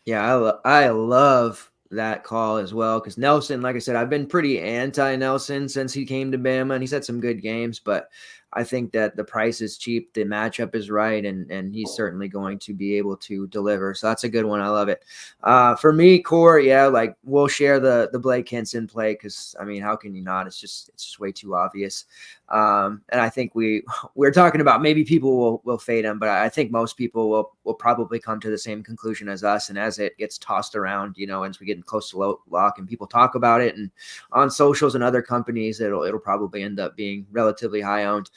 Yeah, I love that call as well, because Nelson, like I said, I've been pretty anti-Nelson since he came to Bama, and he's had some good games, but I think that the price is cheap, the matchup is right, and he's certainly going to be able to deliver. So that's a good one. I love it. For me, core, yeah, like we'll share the Blake Hinson play, because I mean, how can you not? It's just way too obvious. And I think we're talking about maybe people will fade him, but I think most people will probably come to the same conclusion as us. And as it gets tossed around, as we get close to lock and people talk about it, and on socials and other companies, it'll probably end up being relatively high owned.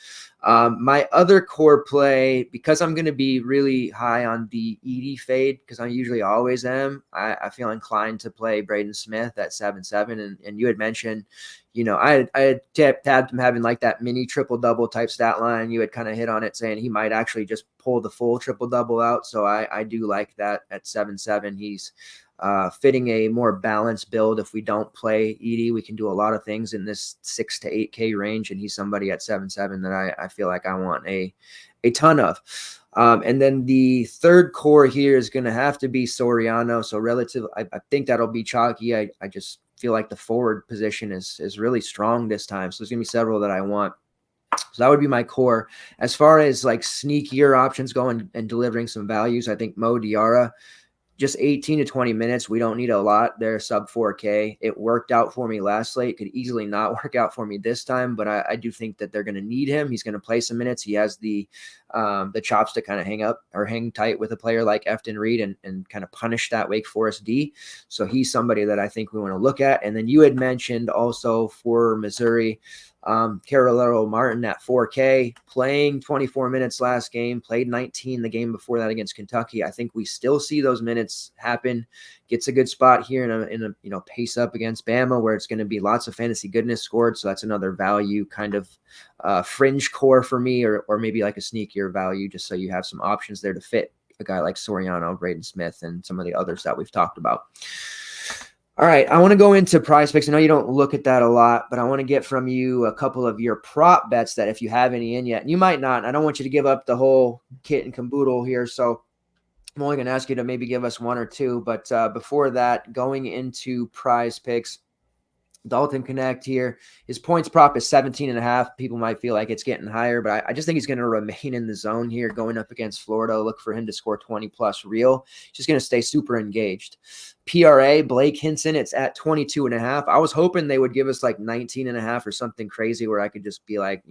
My other core play, because I'm going to be really high on the Edey fade, because I usually always am, I feel inclined to play Braden Smith at 7-7. And you had mentioned, I had tabbed him having like that mini triple-double type stat line. You had kind of hit on it saying he might actually just pull the full triple-double out. So I do like that at 7-7. He's fitting a more balanced build. If we don't play Edey, we can do a lot of things in this 6 to 8K range, and he's somebody at 7-7 that I feel like I want a ton of. And then the third core here is going to have to be Soriano. So I think that'll be chalky. I just feel like the forward position is really strong this time. So there's going to be several that I want. So that would be my core. As far as like sneakier options going and delivering some values, I think Mo Diarra, just 18 to 20 minutes. We don't need a lot. They're sub 4K. It worked out for me last slate. Could easily not work out for me this time, but I do think that they're going to need him. He's going to play some minutes. He has the chops to kind of hang tight with a player like Efton Reed and kind of punish that Wake Forest D. So he's somebody that I think we want to look at. And then you had mentioned also for Missouri, Carolero Martin at 4K, playing 24 minutes last game, played 19 the game before that against Kentucky. I think we still see those minutes happen. Gets a good spot here in a pace up against Bama, where it's going to be lots of fantasy goodness scored. So that's another value kind of fringe core for me, or maybe like a sneakier value, just so you have some options there to fit a guy like Soriano, Braden Smith, and some of the others that we've talked about. All right, I want to go into PrizePicks. I know you don't look at that a lot, but I want to get from you a couple of your prop bets that if you have any in yet, and you might not. I don't want you to give up the whole kit and caboodle here, so I'm only going to ask you to maybe give us one or two. But before that, going into PrizePicks, Dalton Connect here. His points prop is 17.5. People might feel like it's getting higher, but I just think he's going to remain in the zone here going up against Florida. Look for him to score 20 plus real. He's just going to stay super engaged. PRA, Blake Hinson, it's at 22.5. I was hoping they would give us like 19.5 or something crazy where I could just be like,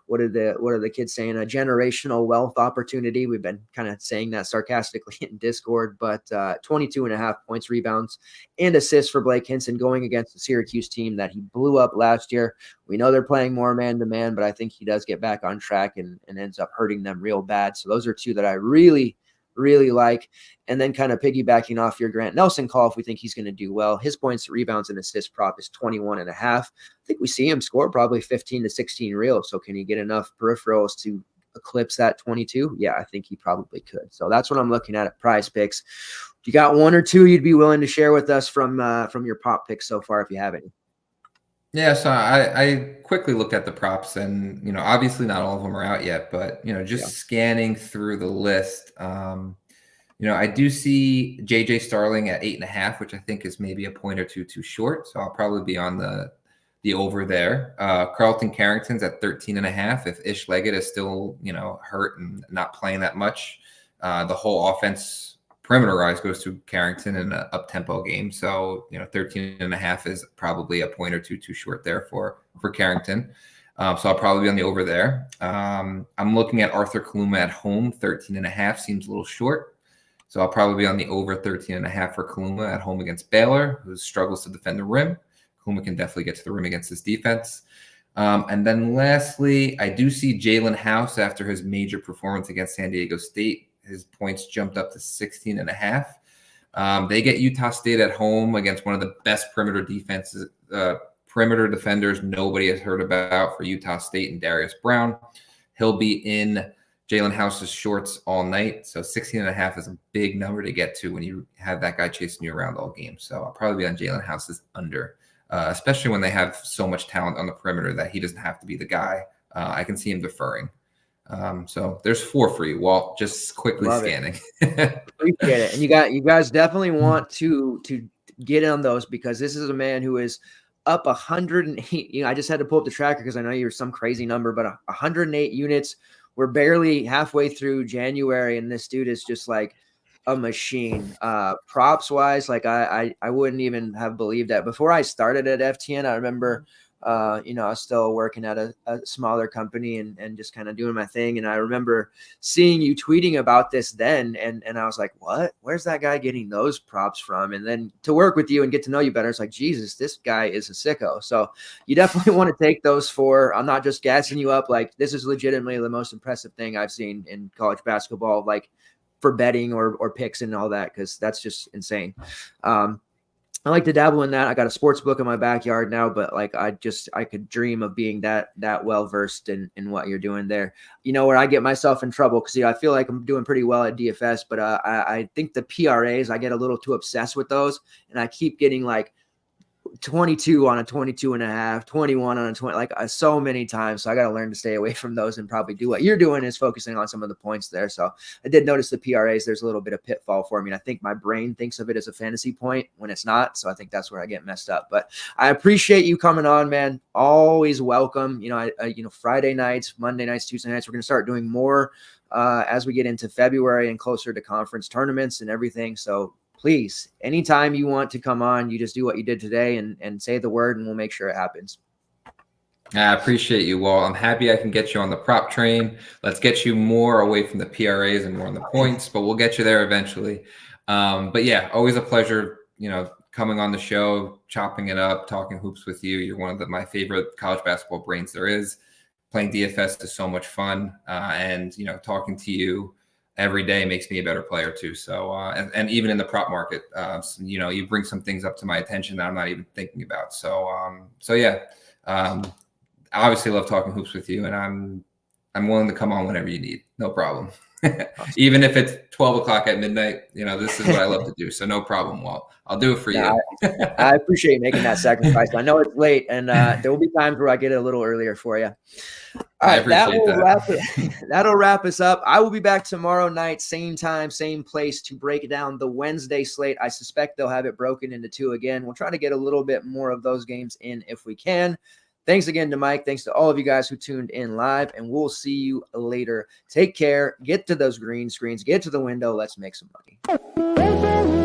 what are the kids saying? A generational wealth opportunity. We've been kind of saying that sarcastically in Discord, but 22.5 points, rebounds, and assists for Blake Hinson going against the Syracuse team that he blew up last year. We know they're playing more man-to-man, but I think he does get back on track and ends up hurting them real bad. So those are two that I really like. And then kind of piggybacking off your Grant Nelson call, if we think he's going to do well, his points, rebounds, and assist prop is 21.5. I think we see him score probably 15 to 16 real. So can he get enough peripherals to eclipse that 22? Yeah, I think he probably could. So that's what I'm looking at PrizePicks. If you got one or two you'd be willing to share with us from your prop picks so far, if you have any. Yeah, so I quickly looked at the props, and obviously not all of them are out yet, but scanning through the list, I do see JJ Starling at 8.5, which I think is maybe a point or two too short. So I'll probably be on the over there. Carlton Carrington's at 13.5. If Ish Leggett is still hurt and not playing that much, the whole offense perimeter rise goes to Carrington in an up-tempo game. So 13.5 is probably a point or two too short there for Carrington. So I'll probably be on the over there. I'm looking at Arthur Kaluma at home. 13.5 seems a little short. So I'll probably be on the over 13.5 for Kaluma at home against Baylor, who struggles to defend the rim. Kaluma can definitely get to the rim against this defense. And then lastly, I do see Jalen House after his major performance against San Diego State. His points jumped up to 16.5. They get Utah State at home against one of the best perimeter defenders nobody has heard about for Utah State and Darius Brown. He'll be in Jalen House's shorts all night. So 16.5 is a big number to get to when you have that guy chasing you around all game. So I'll probably be on Jalen House's under, especially when they have so much talent on the perimeter that he doesn't have to be the guy. I can see him deferring. So there's 4 for you, Walt, just quickly scanning. Appreciate it. And you guys definitely want to get on those, because this is a man who is up 108. I just had to pull up the tracker because I know you're some crazy number, but 108 units. We're barely halfway through January, and this dude is just like a machine. Props wise, like I wouldn't even have believed that before I started at FTN. I remember, I was still working at a smaller company and just kind of doing my thing. And I remember seeing you tweeting about this then. And I was like, what? Where's that guy getting those props from? And then to work with you and get to know you better, it's like, Jesus, this guy is a sicko. So you definitely want to take those 4. I'm not just gassing you up. Like, this is legitimately the most impressive thing I've seen in college basketball, like for betting or picks and all that, because that's just insane. I like to dabble in that. I got a sports book in my backyard now, but like I could dream of being that well versed in what you're doing there. Where I get myself in trouble, because I feel like I'm doing pretty well at DFS, but I think the PRAs, I get a little too obsessed with those, and I keep getting like 22 on a 22.5, 21 on a 20, like so many times. So I got to learn to stay away from those and probably do what you're doing, is focusing on some of the points there. So I did notice the PRAs, there's a little bit of pitfall for me. And I think my brain thinks of it as a fantasy point when it's not. So I think that's where I get messed up, but I appreciate you coming on, man. Always welcome. Friday nights, Monday nights, Tuesday nights, we're going to start doing more as we get into February and closer to conference tournaments and everything. So please, anytime you want to come on, you just do what you did today and say the word, and we'll make sure it happens. I appreciate you, Walt. I'm happy I can get you on the prop train. Let's get you more away from the PRAs and more on the points, but we'll get you there eventually. But yeah, always a pleasure, coming on the show, chopping it up, talking hoops with you. You're one of my favorite college basketball brains there is. Playing DFS is so much fun. And talking to you every day makes me a better player too. So, and even in the prop market, you bring some things up to my attention that I'm not even thinking about. So yeah, I obviously love talking hoops with you, and I'm willing to come on whenever you need. No problem. Even if it's 12 o'clock at midnight, this is what I love to do. So no problem, Walt. I'll do it for you. I appreciate you making that sacrifice. I know it's late, and there will be times where I get it a little earlier for you. All right, that'll wrap us up. I will be back tomorrow night, same time, same place, to break down the Wednesday slate. I suspect they'll have it broken into 2 again. We'll try to get a little bit more of those games in if we can. Thanks again to Mike. Thanks to all of you guys who tuned in live, and we'll see you later. Take care. Get to those green screens. Get to the window. Let's make some money.